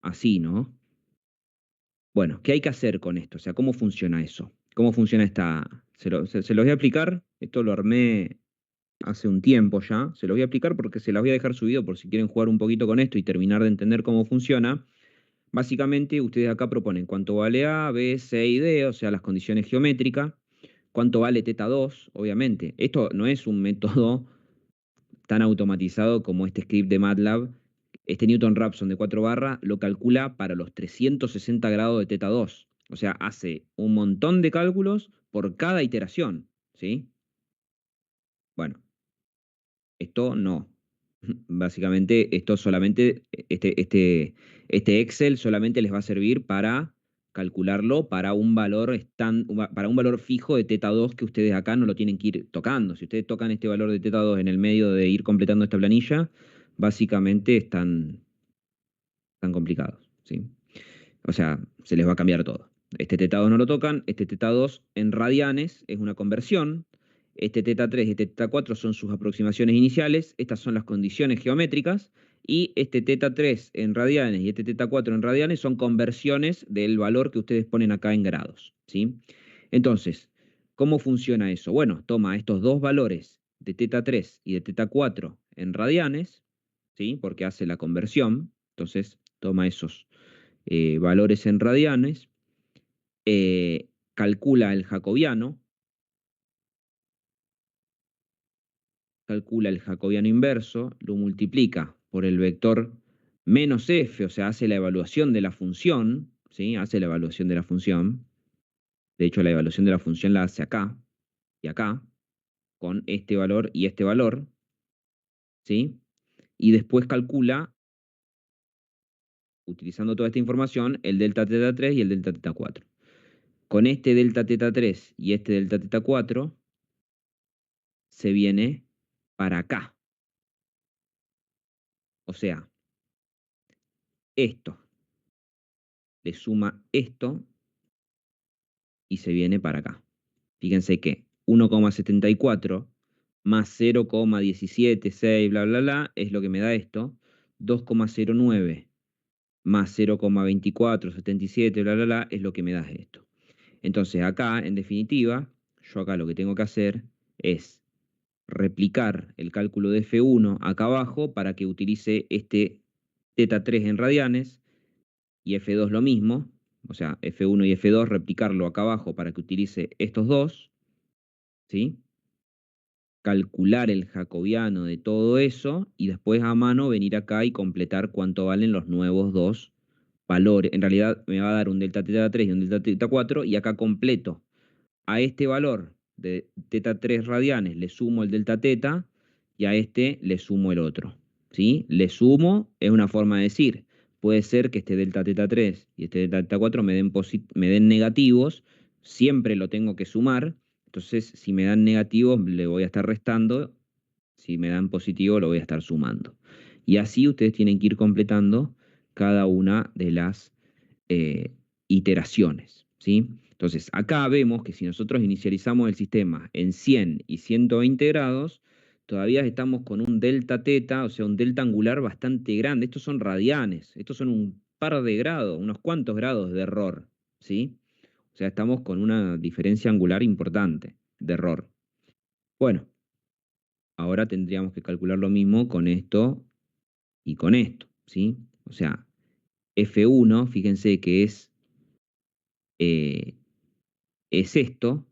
así, ¿no? Bueno, ¿qué hay que hacer con esto? O sea, ¿cómo funciona eso? ¿Cómo funciona esta...? Se los voy a explicar. Esto lo armé hace un tiempo ya. Se los voy a explicar porque se las voy a dejar subido por si quieren jugar un poquito con esto y terminar de entender cómo funciona. Básicamente, ustedes acá proponen cuánto vale A, B, C y D, o sea, las condiciones geométricas, cuánto vale teta 2, obviamente. Esto no es un método tan automatizado como este script de MATLAB. Este Newton Raphson de 4 barras lo calcula para los 360 grados de teta 2. O sea, hace un montón de cálculos por cada iteración, ¿sí? Bueno, esto no. Básicamente, esto solamente, este Excel solamente les va a servir para calcularlo para un valor para un valor fijo de teta 2 que ustedes acá no lo tienen que ir tocando. Si ustedes tocan este valor de teta 2 en el medio de ir completando esta planilla, básicamente están complicados, ¿sí? O sea, se les va a cambiar todo. Este teta 2 no lo tocan, este teta 2 en radianes es una conversión, este teta 3 y este teta 4 son sus aproximaciones iniciales, estas son las condiciones geométricas, y este teta 3 en radianes y este teta 4 en radianes son conversiones del valor que ustedes ponen acá en grados, ¿sí? Entonces, ¿cómo funciona eso? Bueno, toma estos dos valores de teta 3 y de teta 4 en radianes, ¿sí? Porque hace la conversión, entonces toma esos valores en radianes, calcula el jacobiano inverso, lo multiplica por el vector menos f, o sea, hace la evaluación de la función, ¿sí? Hace la evaluación de la función. De hecho, la evaluación de la función la hace acá y acá, con este valor y este valor, ¿sí? Y después calcula, utilizando toda esta información, el delta teta 3 y el delta teta 4. Con este delta teta 3 y este delta teta 4, se viene para acá. O sea, esto le suma esto y se viene para acá. Fíjense que 1,74 más 0,176, bla, bla, bla, es lo que me da esto. 2,09 más 0,2477, bla, bla, bla, es lo que me da esto. Entonces acá, en definitiva, yo acá lo que tengo que hacer es replicar el cálculo de F1 acá abajo para que utilice este teta 3 en radianes y F2 lo mismo, o sea, F1 y F2 replicarlo acá abajo para que utilice estos dos, ¿sí? Calcular el jacobiano de todo eso y después a mano venir acá y completar cuánto valen los nuevos dos valores. En realidad me va a dar un delta teta 3 y un delta teta 4 y acá completo. A este valor de teta 3 radianes le sumo el delta teta y a este le sumo el otro, ¿sí? Le sumo es una forma de decir. Puede ser que este delta teta 3 y este delta teta 4 me den negativos, siempre lo tengo que sumar. Entonces, si me dan negativos, le voy a estar restando. Si me dan positivo, lo voy a estar sumando. Y así ustedes tienen que ir completando cada una de las eh, iteraciones, ¿sí? Entonces, acá vemos que si nosotros inicializamos el sistema en 100 y 120 grados, todavía estamos con un delta teta, o sea, un delta angular bastante grande. Estos son radianes, estos son un par de grados, unos cuantos grados de error, ¿sí? O sea, estamos con una diferencia angular importante de error. Bueno, ahora tendríamos que calcular lo mismo con esto y con esto, ¿sí? O sea, F1, fíjense que eh, es esto.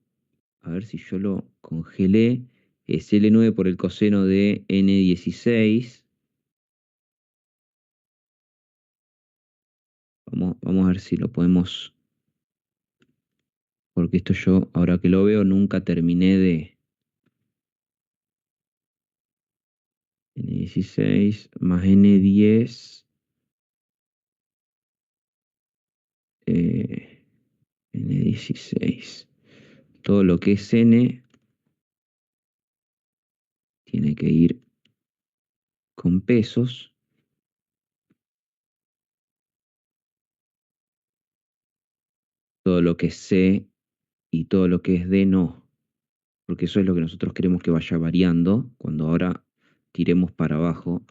A ver si yo lo congelé. Es L9 por el coseno de N16. Vamos a ver si lo podemos. Porque esto yo, ahora que lo veo, nunca terminé de. N16 más N10. eh, N16. Todo lo que es N tiene que ir con pesos. Todo lo que es C y todo lo que es D no. Porque eso es lo que nosotros queremos que vaya variando cuando ahora tiremos para abajo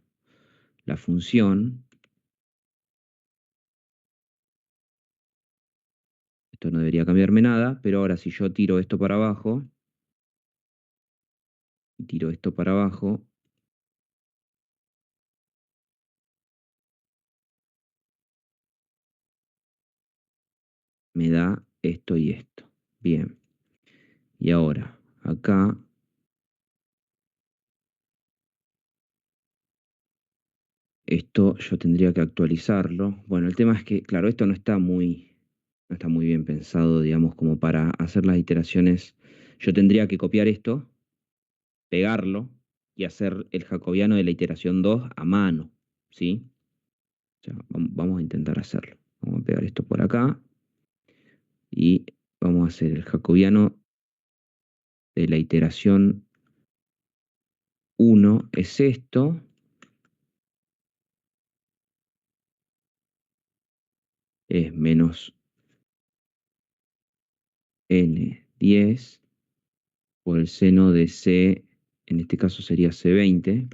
la función. Esto no debería cambiarme nada, pero ahora si yo tiro esto para abajo, y tiro esto para abajo, me da esto y esto. Bien. Y ahora, acá, esto yo tendría que actualizarlo. Bueno, el tema es que, claro, esto no está muy bien pensado, digamos, como para hacer las iteraciones. Yo tendría que copiar esto, pegarlo y hacer el jacobiano de la iteración 2 a mano, ¿sí? O sea, vamos a intentar hacerlo. Vamos a pegar esto por acá y vamos a hacer el jacobiano de la iteración 1 es esto, es menos n10 por el seno de c, en este caso sería c20,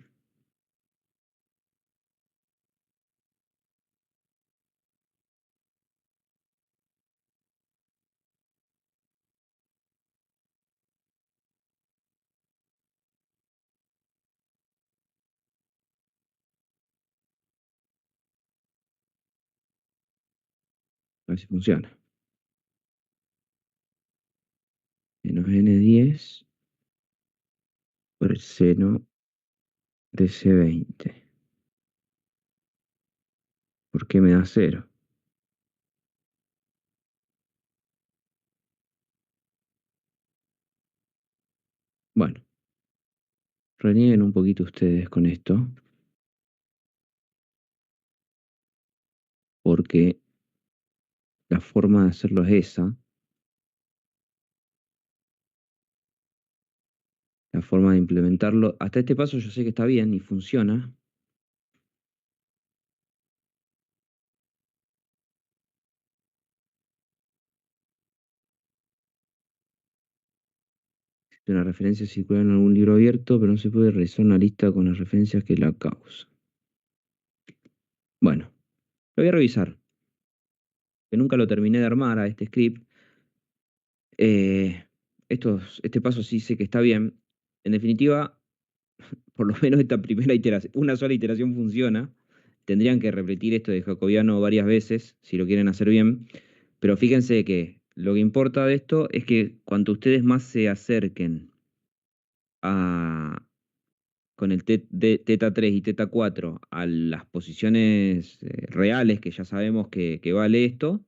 a ver si funciona. Menos n10 por el seno de c20. ¿Por qué me da 0? Bueno, renieguen un poquito ustedes con esto, porque la forma de hacerlo es esa. La forma de implementarlo, hasta este paso yo sé que está bien y funciona. Una referencia circular en algún libro abierto, pero no se puede realizar una lista con las referencias que la causan. Bueno, lo voy a revisar, que nunca lo terminé de armar a este script. Este paso sí sé que está bien. En definitiva, por lo menos esta primera iteración, una sola iteración funciona. Tendrían que repetir esto de jacobiano varias veces si lo quieren hacer bien. Pero fíjense que lo que importa de esto es que cuanto ustedes más se acerquen a, con el teta 3 y teta 4 a las posiciones reales que ya sabemos que vale esto,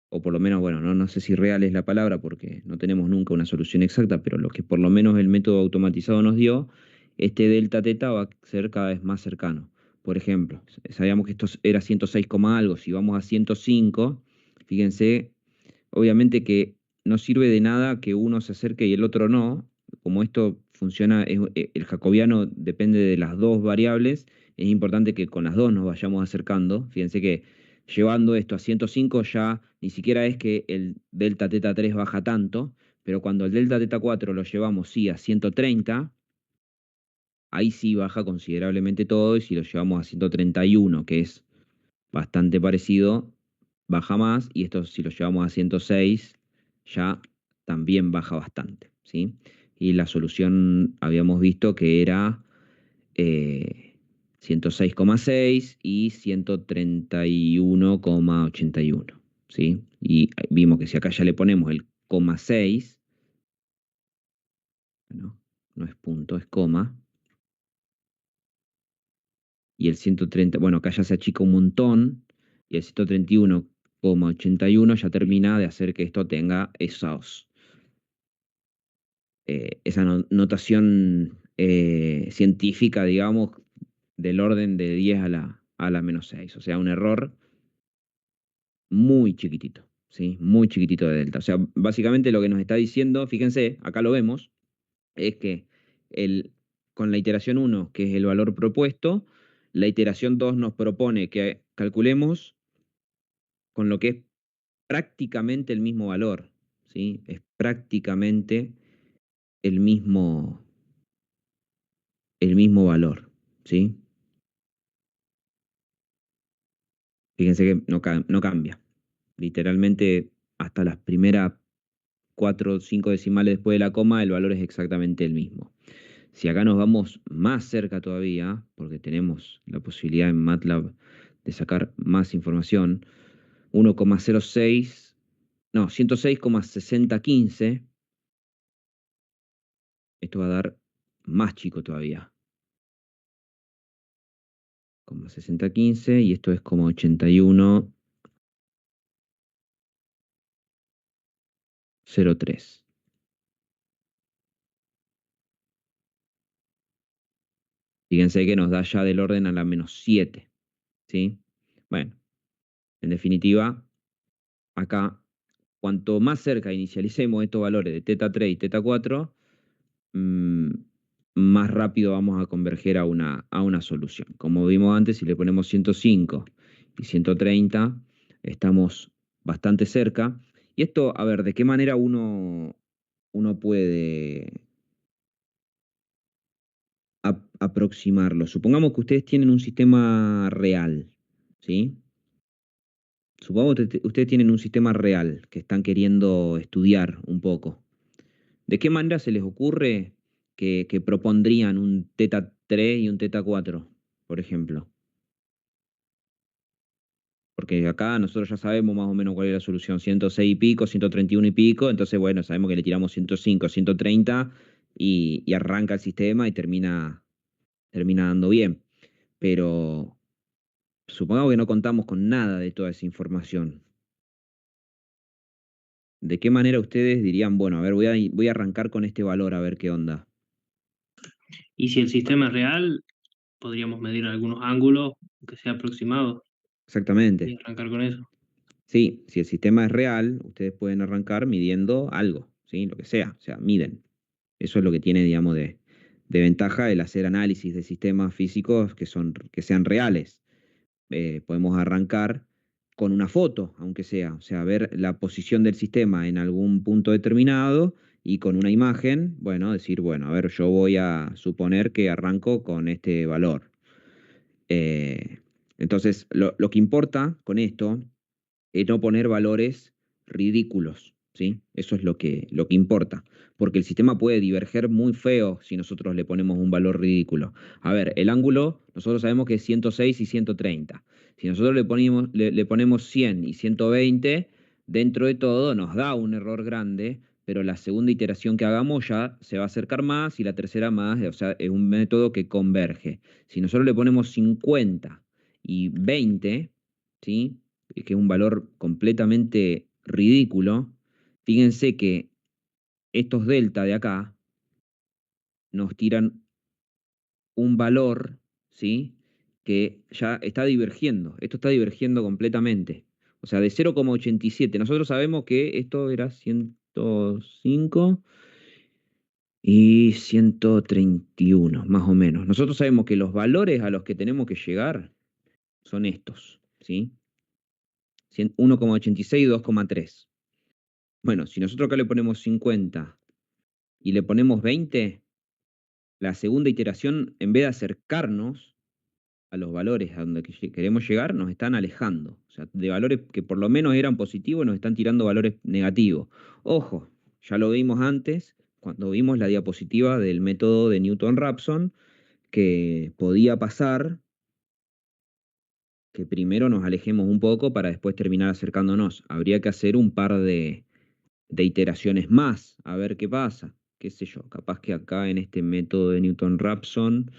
o por lo menos, bueno, no sé si real es la palabra porque no tenemos nunca una solución exacta, pero lo que por lo menos el método automatizado nos dio, este delta teta va a ser cada vez más cercano. Por ejemplo, sabíamos que esto era 106, algo, si vamos a 105, fíjense, obviamente que no sirve de nada que uno se acerque y el otro no. Como esto funciona, el jacobiano depende de las dos variables, es importante que con las dos nos vayamos acercando. Fíjense que llevando esto a 105 ya ni siquiera es que el delta teta 3 baja tanto, pero cuando el delta teta 4 lo llevamos sí a 130, ahí sí baja considerablemente todo, y si lo llevamos a 131, que es bastante parecido, baja más, y esto si lo llevamos a 106 ya también baja bastante, ¿sí? Y la solución habíamos visto que era 106,6 y 131,81, ¿sí? Y vimos que si acá ya le ponemos el coma 6, bueno, no es punto, es coma, y el 130, bueno, acá ya se achica un montón, y el 131,81 ya termina de hacer que esto tenga esa notación científica, digamos, del orden de 10 a la menos 6. O sea, un error muy chiquitito, ¿sí? Muy chiquitito de delta. O sea, básicamente lo que nos está diciendo, fíjense, acá lo vemos, es que el, con la iteración 1, que es el valor propuesto, la iteración 2 nos propone que calculemos con lo que es prácticamente el mismo valor, ¿sí? Es prácticamente el mismo valor, ¿sí? Fíjense que no cambia. Literalmente, hasta las primeras 4 o 5 decimales después de la coma, el valor es exactamente el mismo. Si acá nos vamos más cerca todavía, porque tenemos la posibilidad en MATLAB de sacar más información, 1,06, no, 106,6015, esto va a dar más chico todavía. 6015 y esto es como 81,03. Fíjense que nos da ya del orden a la -7, ¿sí? Bueno, en definitiva, acá, cuanto más cerca inicialicemos estos valores de teta 3 y teta 4, mm, más rápido vamos a converger a una solución. Como vimos antes, si le ponemos 105 y 130, estamos bastante cerca. Y esto, a ver, ¿de qué manera uno puede aproximarlo? Supongamos que ustedes tienen un sistema real, ¿sí? Supongamos que ustedes tienen un sistema real que están queriendo estudiar un poco. ¿De qué manera se les ocurre que propondrían un teta 3 y un teta 4, por ejemplo? Porque acá nosotros ya sabemos más o menos cuál es la solución, 106 y pico, 131 y pico, entonces bueno, sabemos que le tiramos 105, 130 y arranca el sistema y termina dando bien. Pero supongamos que no contamos con nada de toda esa información. ¿De qué manera ustedes dirían, bueno, a ver, voy a arrancar con este valor a ver qué onda? Y si el sistema es real, podríamos medir algunos ángulos, que sea aproximado, Exactamente. y arrancar con eso. Sí, si el sistema es real, ustedes pueden arrancar midiendo algo, ¿sí? Lo que sea, o sea, miden. Eso es lo que tiene, digamos, de ventaja el hacer análisis de sistemas físicos que sean reales. Podemos arrancar con una foto, aunque sea, o sea, ver la posición del sistema en algún punto determinado y con una imagen, bueno, decir, bueno, a ver, yo voy a suponer que arranco con este valor. Eh, entonces, lo que importa con esto no poner valores ridículos, ¿sí? Eso es lo que importa, porque el sistema puede diverger muy feo si nosotros le ponemos un valor ridículo. A ver, el ángulo, nosotros sabemos que es 106 y 130. Si nosotros le ponemos 100 y 120, dentro de todo nos da un error grande, pero la segunda iteración que hagamos ya se va a acercar más y la tercera más, o sea, es un método que converge. Si nosotros le ponemos 50 y 20, ¿sí? Que es un valor completamente ridículo, fíjense que estos delta de acá nos tiran un valor, ¿sí? Que ya está divergiendo. Esto está divergiendo completamente. O sea, de 0,87. Nosotros sabemos que esto era 105 y 131, más o menos. Nosotros sabemos que los valores a los que tenemos que llegar son estos, ¿sí? 1,86 y 2,3. Bueno, si nosotros acá le ponemos 50 y le ponemos 20, la segunda iteración, en vez de acercarnos a los valores a donde queremos llegar, nos están alejando. O sea, de valores que por lo menos eran positivos, nos están tirando valores negativos. Ojo, ya lo vimos antes, cuando vimos la diapositiva del método de Newton-Raphson, que podía pasar que primero nos alejemos un poco para después terminar acercándonos. Habría que hacer un par de iteraciones más, a ver qué pasa. Qué sé yo, capaz que acá en este método de Newton-Raphson,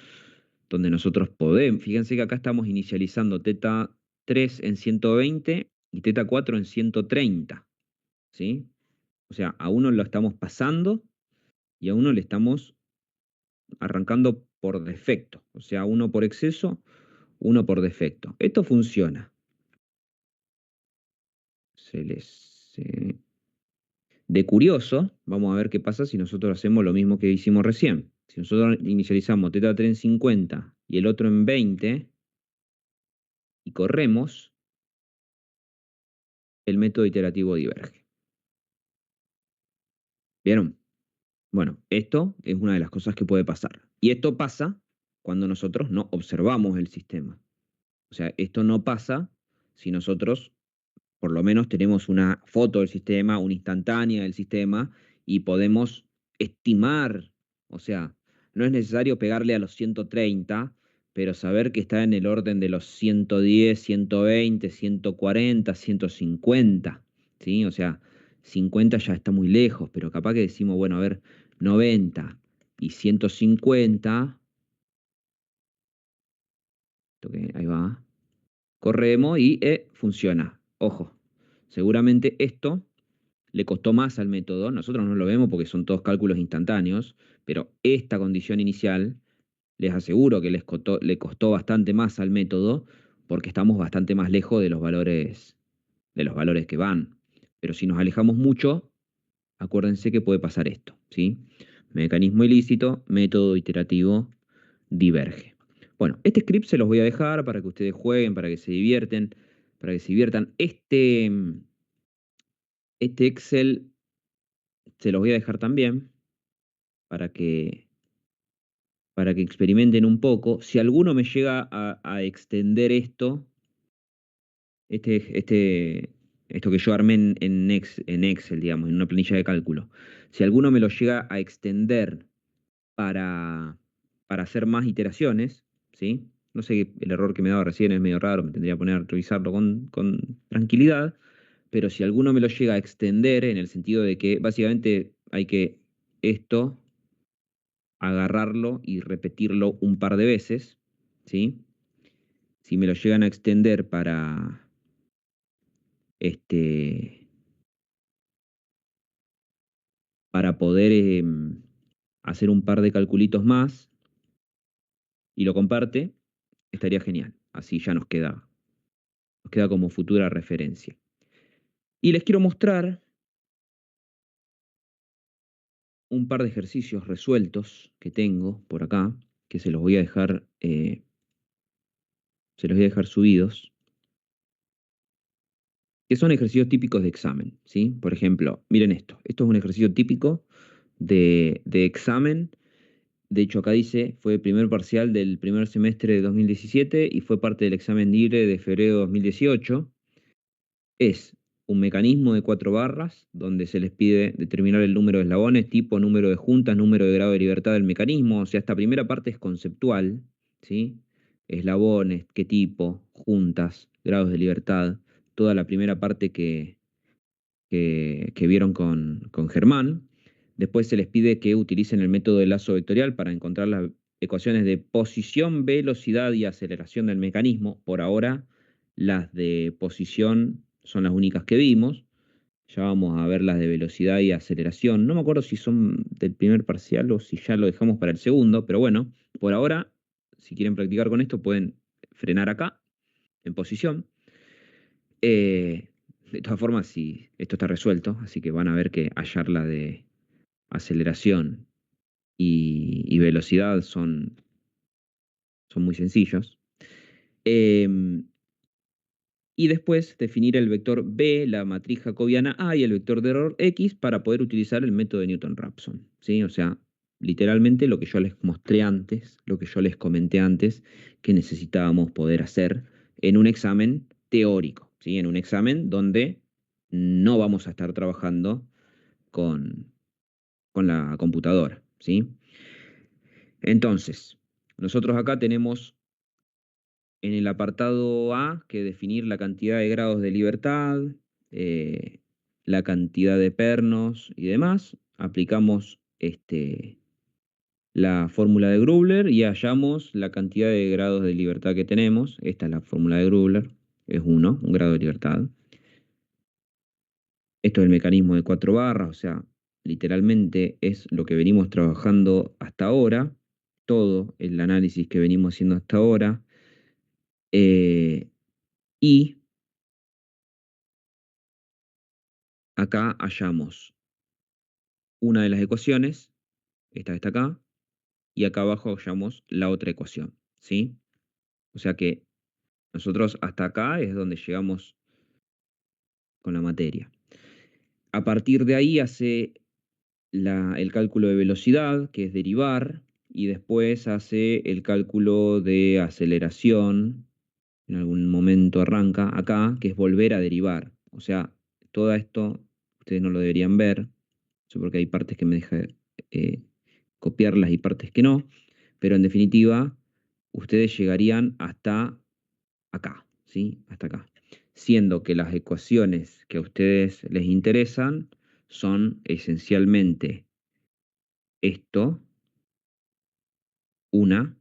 donde nosotros podemos, fíjense que acá estamos inicializando teta 3 en 120 y teta 4 en 130, ¿sí? O sea, a uno lo estamos pasando y a uno le estamos arrancando por defecto. O sea, uno por exceso, uno por defecto. Esto funciona. Se les... De curioso, vamos a ver qué pasa si nosotros hacemos lo mismo que hicimos recién. Si nosotros inicializamos teta 3 en 50 y el otro en 20 y corremos, el método iterativo diverge. ¿Vieron? Bueno, esto es una de las cosas que puede pasar. Y esto pasa cuando nosotros no observamos el sistema. O sea, esto no pasa si nosotros por lo menos tenemos una foto del sistema, una instantánea del sistema, y podemos estimar, o sea, no es necesario pegarle a los 130, pero saber que está en el orden de los 110, 120, 140, 150, ¿sí? O sea, 50 ya está muy lejos, pero capaz que decimos, bueno, a ver, 90 y 150, ahí va, corremos y funciona. Ojo, seguramente esto le costó más al método, nosotros no lo vemos porque son todos cálculos instantáneos, pero esta condición inicial les aseguro que le costó bastante más al método porque estamos bastante más lejos de los valores que van. Pero si nos alejamos mucho, acuérdense que puede pasar esto, ¿sí? Mecanismo ilícito, método iterativo, diverge. Bueno, este script se los voy a dejar para que ustedes jueguen, para que se divierten, para que se diviertan. Este Excel se los voy a dejar también para que experimenten un poco. Si alguno me llega a extender esto que yo armé en Excel, digamos, en una planilla de cálculo, si alguno me lo llega a extender para, para hacer más iteraciones, ¿sí? No sé, el error que me daba recién es medio raro, me tendría que poner a revisarlo con tranquilidad, pero si alguno me lo llega a extender en el sentido de que básicamente hay que esto agarrarlo y repetirlo un par de veces, ¿sí? Si me lo llegan a extender este, para poder hacer un par de calculitos más y lo comparte, estaría genial. Así ya nos queda como futura referencia. Y les quiero mostrar un par de ejercicios resueltos que tengo por acá, que se los voy a dejar subidos, que son ejercicios típicos de examen, ¿sí? Por ejemplo, miren esto. Esto es un ejercicio típico de examen. De hecho, acá dice, fue el primer parcial del primer semestre de 2017 y fue parte del examen libre de febrero de 2018. Es un mecanismo de 4 barras donde se les pide determinar el número de eslabones, tipo, número de juntas, número de grado de libertad del mecanismo. O sea, esta primera parte es conceptual, ¿sí? Eslabones, qué tipo, juntas, grados de libertad, toda la primera parte que vieron con Germán. Después se les pide que utilicen el método de lazo vectorial para encontrar las ecuaciones de posición, velocidad y aceleración del mecanismo. Por ahora, las de posición son las únicas que vimos. Ya vamos a ver las de velocidad y aceleración. No me acuerdo si son del primer parcial o si ya lo dejamos para el segundo, pero bueno, por ahora, si quieren practicar con esto, pueden frenar acá, en posición. De todas formas, sí, esto está resuelto, así que van a ver que hallar la de aceleración y velocidad son muy sencillos. Y después definir el vector B, la matriz jacobiana A y el vector de error X para poder utilizar el método de Newton-Raphson, ¿sí? O sea, literalmente lo que yo les mostré antes, lo que yo les comenté antes, que necesitábamos poder hacer en un examen teórico, ¿sí? En un examen donde no vamos a estar trabajando con, con la computadora, ¿sí? Entonces, nosotros acá tenemos en el apartado A que definir la cantidad de grados de libertad, eh, la cantidad de pernos y demás. Aplicamos la fórmula de Grubler y hallamos la cantidad de grados de libertad que tenemos. Esta es la fórmula de Grubler, es 1, un grado de libertad. Esto es el mecanismo de 4 barras, o sea, literalmente es lo que venimos trabajando hasta ahora, todo el análisis que venimos haciendo hasta ahora. Y acá hallamos una de las ecuaciones, esta está acá, y acá abajo hallamos la otra ecuación, ¿sí? O sea que nosotros hasta acá es donde llegamos con la materia. A partir de ahí hace el cálculo de velocidad, que es derivar, y después hace el cálculo de aceleración, en algún momento arranca acá, que es volver a derivar. O sea, todo esto ustedes no lo deberían ver, porque hay partes que me deja copiarlas y partes que no, pero en definitiva ustedes llegarían hasta acá, ¿sí? Hasta acá. Siendo que las ecuaciones que a ustedes les interesan son esencialmente esto, una,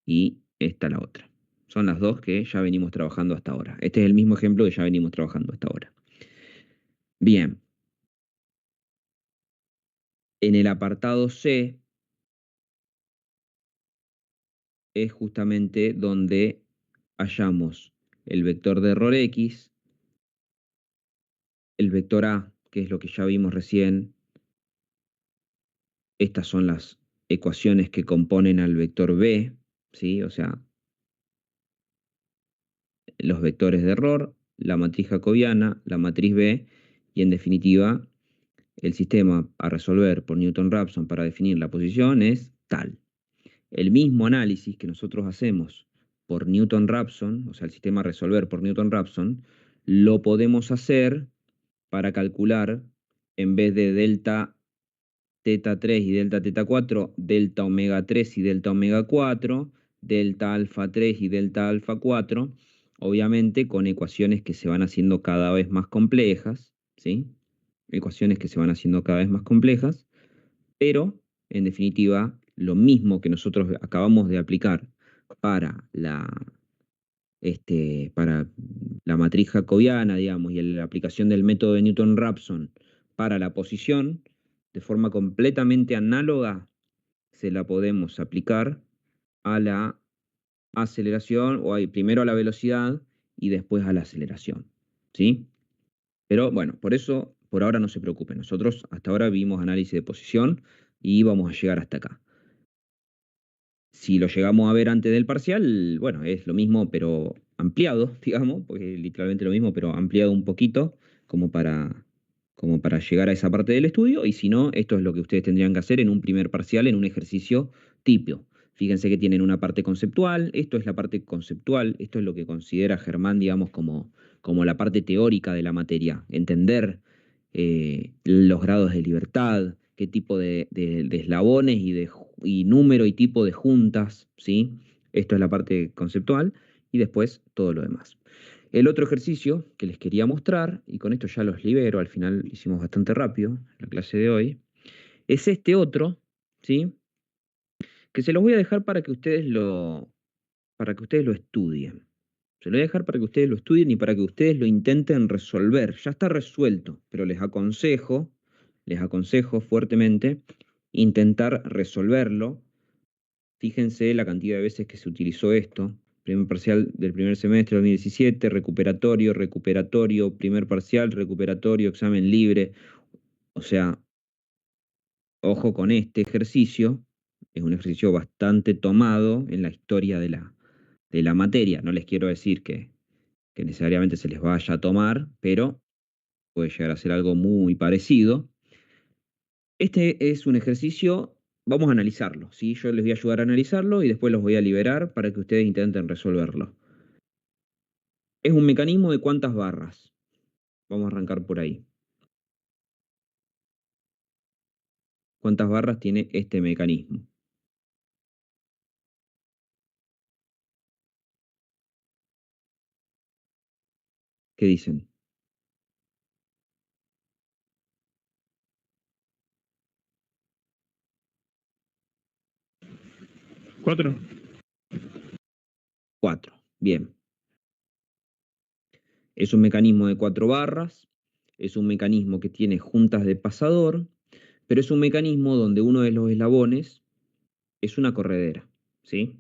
y esta la otra. Son las dos que ya venimos trabajando hasta ahora. Este es el mismo ejemplo que ya venimos trabajando hasta ahora. Bien. En el apartado C es justamente donde hallamos el vector de error X, el vector A, que es lo que ya vimos recién. Estas son las ecuaciones que componen al vector B, ¿sí? O sea, los vectores de error, la matriz jacobiana, la matriz B, y en definitiva, el sistema a resolver por Newton-Raphson para definir la posición es tal. El mismo análisis que nosotros hacemos por Newton-Raphson, o sea, el sistema a resolver por Newton-Raphson, lo podemos hacer para calcular, en vez de delta teta 3 y delta teta 4, delta omega 3 y delta omega 4, delta alfa 3 y delta alfa 4, obviamente con ecuaciones que se van haciendo cada vez más complejas, ¿sí? Ecuaciones que se van haciendo cada vez más complejas, pero en definitiva lo mismo que nosotros acabamos de aplicar para para la matriz jacobiana, digamos, y la aplicación del método de Newton-Raphson para la posición, de forma completamente análoga, se la podemos aplicar a la aceleración, primero a la velocidad y después a la aceleración, ¿sí? Pero bueno, por eso, por ahora no se preocupen. Nosotros hasta ahora vimos análisis de posición y vamos a llegar hasta acá. Si lo llegamos a ver antes del parcial, bueno, es lo mismo, pero ampliado, digamos, porque es literalmente lo mismo, pero ampliado un poquito, como para llegar a esa parte del estudio. Y si no, esto es lo que ustedes tendrían que hacer en un primer parcial, en un ejercicio tipo. Fíjense que tienen una parte conceptual, esto es la parte conceptual, esto es lo que considera Germán, digamos, como la parte teórica de la materia. Entender los grados de libertad, qué tipo de eslabones y número y tipo de juntas, ¿sí? Esto es la parte conceptual y después todo lo demás. El otro ejercicio que les quería mostrar, y con esto ya los libero, al final hicimos bastante rápido la clase de hoy, es este otro, ¿sí? Que se los voy a dejar para que ustedes lo estudien. Se lo voy a dejar para que ustedes lo estudien y para que ustedes lo intenten resolver. Ya está resuelto, pero les aconsejo fuertemente intentar resolverlo. Fíjense la cantidad de veces que se utilizó esto. Primer parcial del primer semestre de 2017, recuperatorio, recuperatorio, primer parcial, recuperatorio, examen libre. O sea, ojo con este ejercicio. Es un ejercicio bastante tomado en la historia de la materia. No les quiero decir que necesariamente se les vaya a tomar, pero puede llegar a ser algo muy parecido. Este es un ejercicio, vamos a analizarlo, ¿sí? Yo les voy a ayudar a analizarlo y después los voy a liberar para que ustedes intenten resolverlo. Es un mecanismo de cuántas barras. Vamos a arrancar por ahí. ¿Cuántas barras tiene este mecanismo? ¿Qué dicen? 4. 4. Bien. Es un mecanismo de 4 barras, es un mecanismo que tiene juntas de pasador, pero es un mecanismo donde uno de los eslabones es una corredera, ¿sí?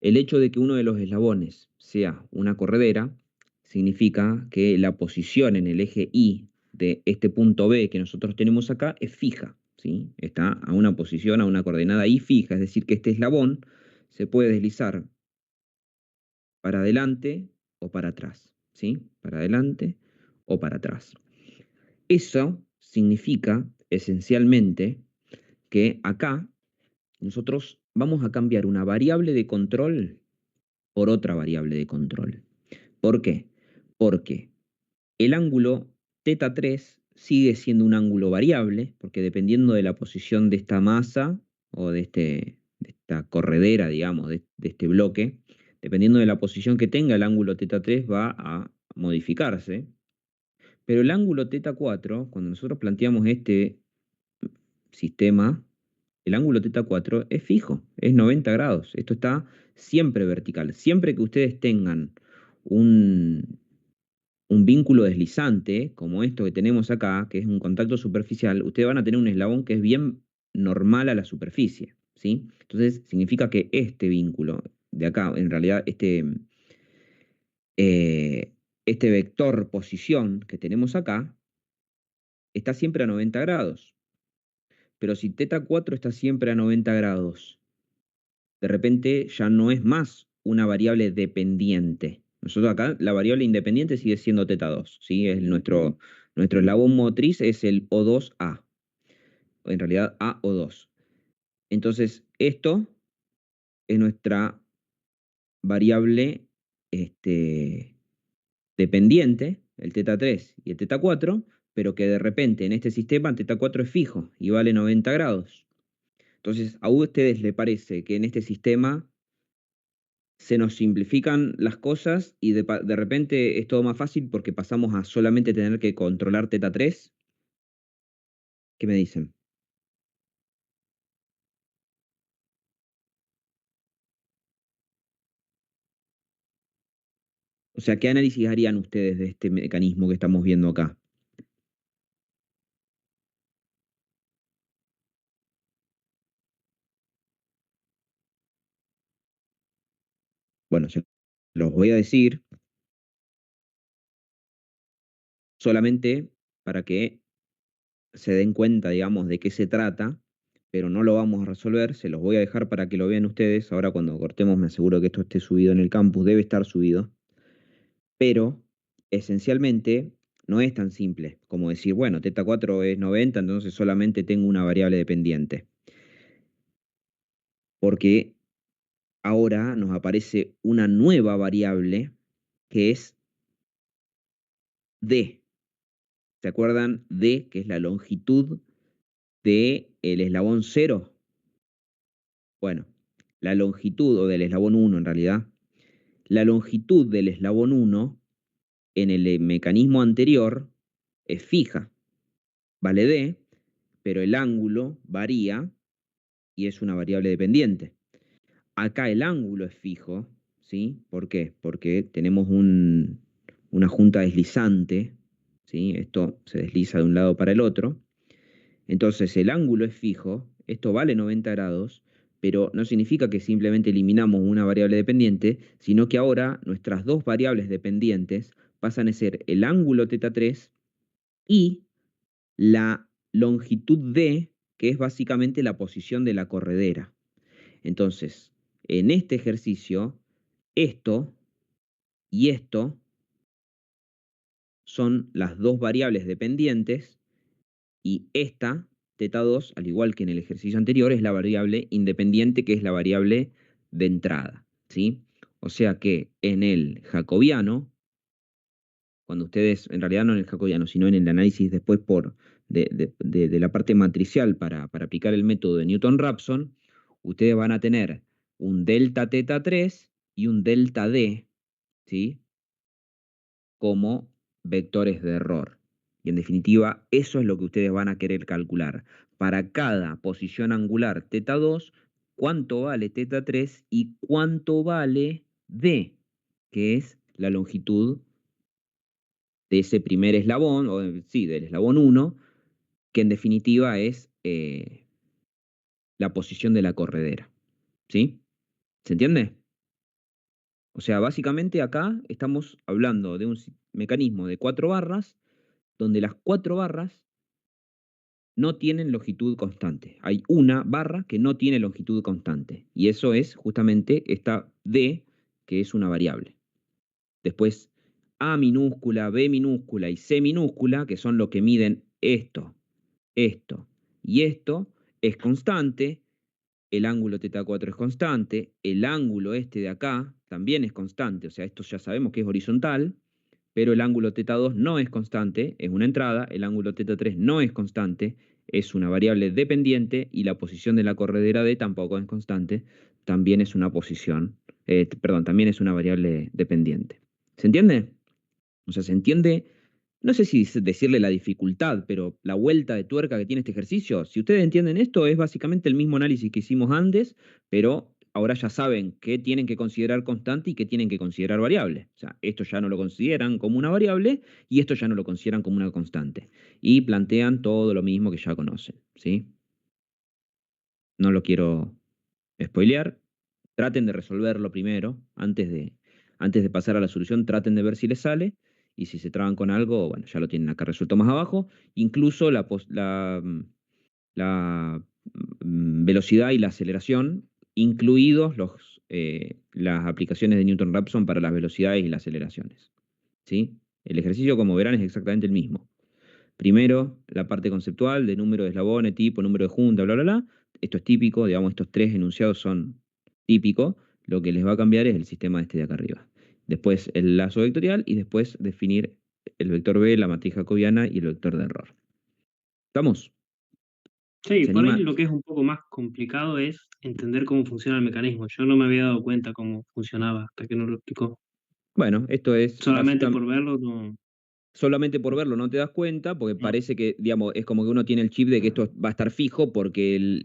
El hecho de que uno de los eslabones sea una corredera significa que la posición en el eje Y de este punto B que nosotros tenemos acá es fija, ¿sí? Está a una posición, a una coordenada Y fija, es decir, que este eslabón se puede deslizar para adelante o para atrás, ¿sí? Para adelante o para atrás. Eso significa esencialmente que acá nosotros vamos a cambiar una variable de control por otra variable de control. ¿Por qué? Porque el ángulo θ3 sigue siendo un ángulo variable, porque dependiendo de la posición de esta masa o de esta corredera, digamos, de este bloque, dependiendo de la posición que tenga, el ángulo θ3 va a modificarse. Pero el ángulo θ4, cuando nosotros planteamos este sistema, el ángulo θ4 es fijo, es 90 grados. Esto está siempre vertical. Siempre que ustedes tengan un, un vínculo deslizante, como esto que tenemos acá, que es un contacto superficial, ustedes van a tener un eslabón que es bien normal a la superficie, ¿sí? Entonces, significa que este vínculo de acá, en realidad, este vector posición que tenemos acá, está siempre a 90 grados. Pero si θ4 está siempre a 90 grados, de repente ya no es más una variable dependiente. Nosotros acá, la variable independiente sigue siendo θ2, ¿sí? Es nuestro eslabón motriz es el O2A, o en realidad AO2. Entonces, esto es nuestra variable dependiente, el θ3 y el θ4, pero que de repente en este sistema el θ4 es fijo y vale 90 grados. Entonces, ¿a ustedes les parece que en este sistema se nos simplifican las cosas y de repente es todo más fácil porque pasamos a solamente tener que controlar θ3? ¿Qué me dicen? O sea, ¿qué análisis harían ustedes de este mecanismo que estamos viendo acá? Bueno, se los voy a decir solamente para que se den cuenta, digamos, de qué se trata, pero no lo vamos a resolver, se los voy a dejar para que lo vean ustedes. Ahora cuando cortemos me aseguro que esto esté subido en el campus, debe estar subido, pero esencialmente no es tan simple como decir, bueno, θ4 es 90, entonces solamente tengo una variable dependiente, porque ahora nos aparece una nueva variable que es D. ¿Se acuerdan? D, que es la longitud del eslabón 0. Bueno, la longitud, o del eslabón 1 en realidad, la longitud del eslabón 1 en el mecanismo anterior es fija, vale D, pero el ángulo varía y es una variable dependiente. Acá el ángulo es fijo, ¿sí? ¿Por qué? Porque tenemos una junta deslizante, ¿sí? Esto se desliza de un lado para el otro. Entonces el ángulo es fijo, esto vale 90 grados, pero no significa que simplemente eliminamos una variable dependiente, sino que ahora nuestras dos variables dependientes pasan a ser el ángulo θ3 y la longitud d, que es básicamente la posición de la corredera. Entonces, en este ejercicio, esto y esto son las dos variables dependientes y esta, θ2, al igual que en el ejercicio anterior, es la variable independiente, que es la variable de entrada, ¿sí? O sea que en el jacobiano, cuando ustedes, en realidad no en el jacobiano, sino en el análisis después de la parte matricial para aplicar el método de Newton-Raphson, ustedes van a tener un delta θ3 y un delta d, ¿sí? Como vectores de error. Y en definitiva, eso es lo que ustedes van a querer calcular. Para cada posición angular θ2, cuánto vale θ3 y cuánto vale d, que es la longitud de ese primer eslabón, o sí, del eslabón 1, que en definitiva es la posición de la corredera. ¿Sí? ¿Se entiende? O sea, básicamente acá estamos hablando de un mecanismo de 4 barras, donde las 4 barras no tienen longitud constante. Hay una barra que no tiene longitud constante. Y eso es justamente esta D, que es una variable. Después, A minúscula, B minúscula y C minúscula, que son lo que miden esto, esto y esto, es constante. El ángulo θ4 es constante. El ángulo este de acá también es constante. O sea, esto ya sabemos que es horizontal. pero el ángulo θ2 no es constante, es una entrada, el ángulo θ3 no es constante, es una variable dependiente, y la posición de la corredera D tampoco es constante, también es una posición, perdón, también es una variable dependiente. ¿Se entiende? O sea, se entiende, no sé si decirle la dificultad, pero la vuelta de tuerca que tiene este ejercicio. Si ustedes entienden esto, es básicamente el mismo análisis que hicimos antes, pero ahora ya saben qué tienen que considerar constante y qué tienen que considerar variable. O sea, esto ya no lo consideran como una variable y esto ya no lo consideran como una constante. Y plantean todo lo mismo que ya conocen, ¿sí? No lo quiero spoilear. Traten de resolverlo primero, antes de pasar a la solución, traten de ver si les sale, y si se traban con algo, bueno, ya lo tienen acá resuelto más abajo. Incluso la velocidad y la aceleración, incluidos las aplicaciones de Newton-Raphson para las velocidades y las aceleraciones. ¿Sí? El ejercicio, como verán, es exactamente el mismo. Primero, la parte conceptual de número de eslabones, tipo, número de junta, bla, bla, bla. Esto es típico, digamos, estos tres enunciados son típicos. Lo que les va a cambiar es el sistema este de acá arriba. Después el lazo vectorial y después definir el vector B, la matriz jacobiana y el vector de error. ¿Estamos? Sí, ¿Se por ahí anima? lo que es un poco más complicado es entender cómo funciona el mecanismo. Yo no me había dado cuenta cómo funcionaba hasta que nos lo explicó. Bueno, esto es Solamente básicamente... por verlo, no. Solamente por verlo no te das cuenta, porque No, parece que, digamos, es como que uno tiene el chip de que esto va a estar fijo porque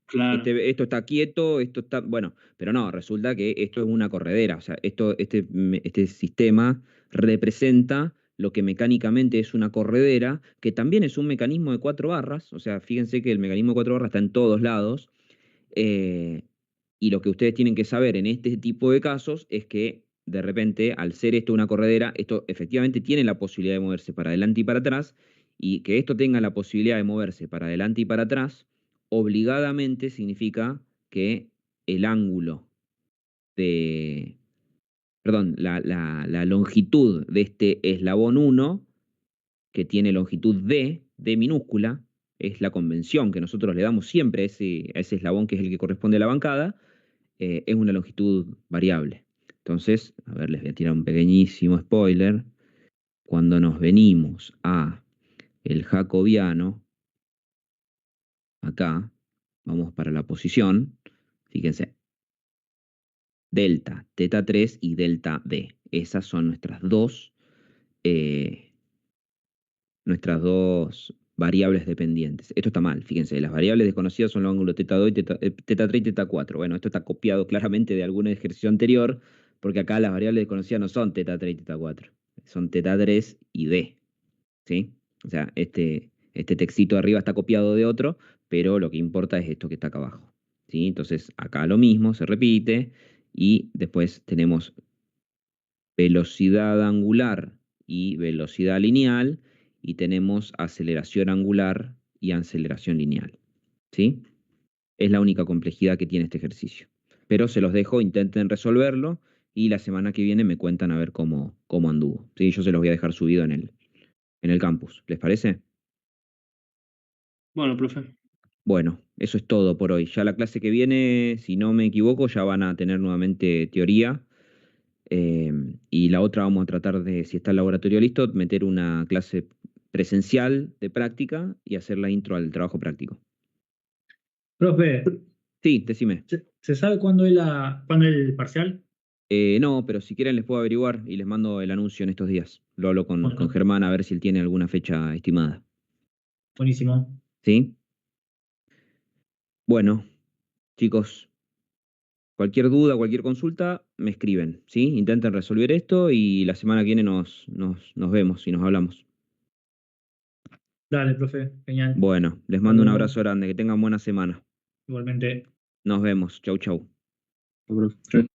claro, esto está quieto, esto está, bueno, pero no, resulta que esto es una corredera, o sea, este sistema representa lo que mecánicamente es una corredera, que también es un mecanismo de 4 barras, o sea, fíjense que el mecanismo de 4 barras está en todos lados, eh, y lo que ustedes tienen que saber en este tipo de casos es que de repente, al ser esto una corredera, esto efectivamente tiene la posibilidad de moverse para adelante y para atrás, y que esto tenga la posibilidad de moverse para adelante y para atrás, obligadamente significa que el ángulo de, perdón, la longitud de este eslabón 1, que tiene longitud D minúscula, es la convención que nosotros le damos siempre a ese eslabón que es el que corresponde a la bancada, es una longitud variable. Entonces, a ver, les voy a tirar un pequeñísimo spoiler. Cuando nos venimos a el jacobiano, acá, vamos para la posición, fíjense, delta, θ3 y delta D. Esas son nuestras dos variables dependientes. Esto está mal, fíjense, las variables desconocidas son los ángulos θ2 y θ3 y θ4. Bueno, esto está copiado claramente de algún ejercicio anterior, porque acá las variables desconocidas no son θ3 y θ4, son θ3 y D, ¿sí? O sea, este textito de arriba está copiado de otro, pero lo que importa es esto que está acá abajo, ¿sí? Entonces, acá lo mismo, se repite, y después tenemos velocidad angular y velocidad lineal, y tenemos aceleración angular y aceleración lineal, ¿sí? Es la única complejidad que tiene este ejercicio. Pero se los dejo, intenten resolverlo, y la semana que viene me cuentan a ver cómo anduvo, ¿sí? Yo se los voy a dejar subido en el campus. ¿Les parece? bueno, profe. Bueno, eso es todo por hoy. Ya la clase que viene, si no me equivoco, ya van a tener nuevamente teoría. Y la otra vamos a tratar de, si está el laboratorio listo, meter una clase presencial de práctica y hacer la intro al trabajo práctico. Profe, Sí, decime. ¿se sabe cuándo es el parcial? No, pero si quieren les puedo averiguar y les mando el anuncio en estos días. Lo hablo con Bueno, Germán a ver si él tiene alguna fecha estimada. buenísimo. ¿Sí? Bueno, chicos, cualquier duda, cualquier consulta, me escriben. ¿Sí? Intenten resolver esto y la semana que viene nos vemos y nos hablamos. Dale, profe, genial. Bueno, les Nos mando un vemos. abrazo grande, que tengan buena semana. Igualmente. Nos vemos. Chau, chau. Profe.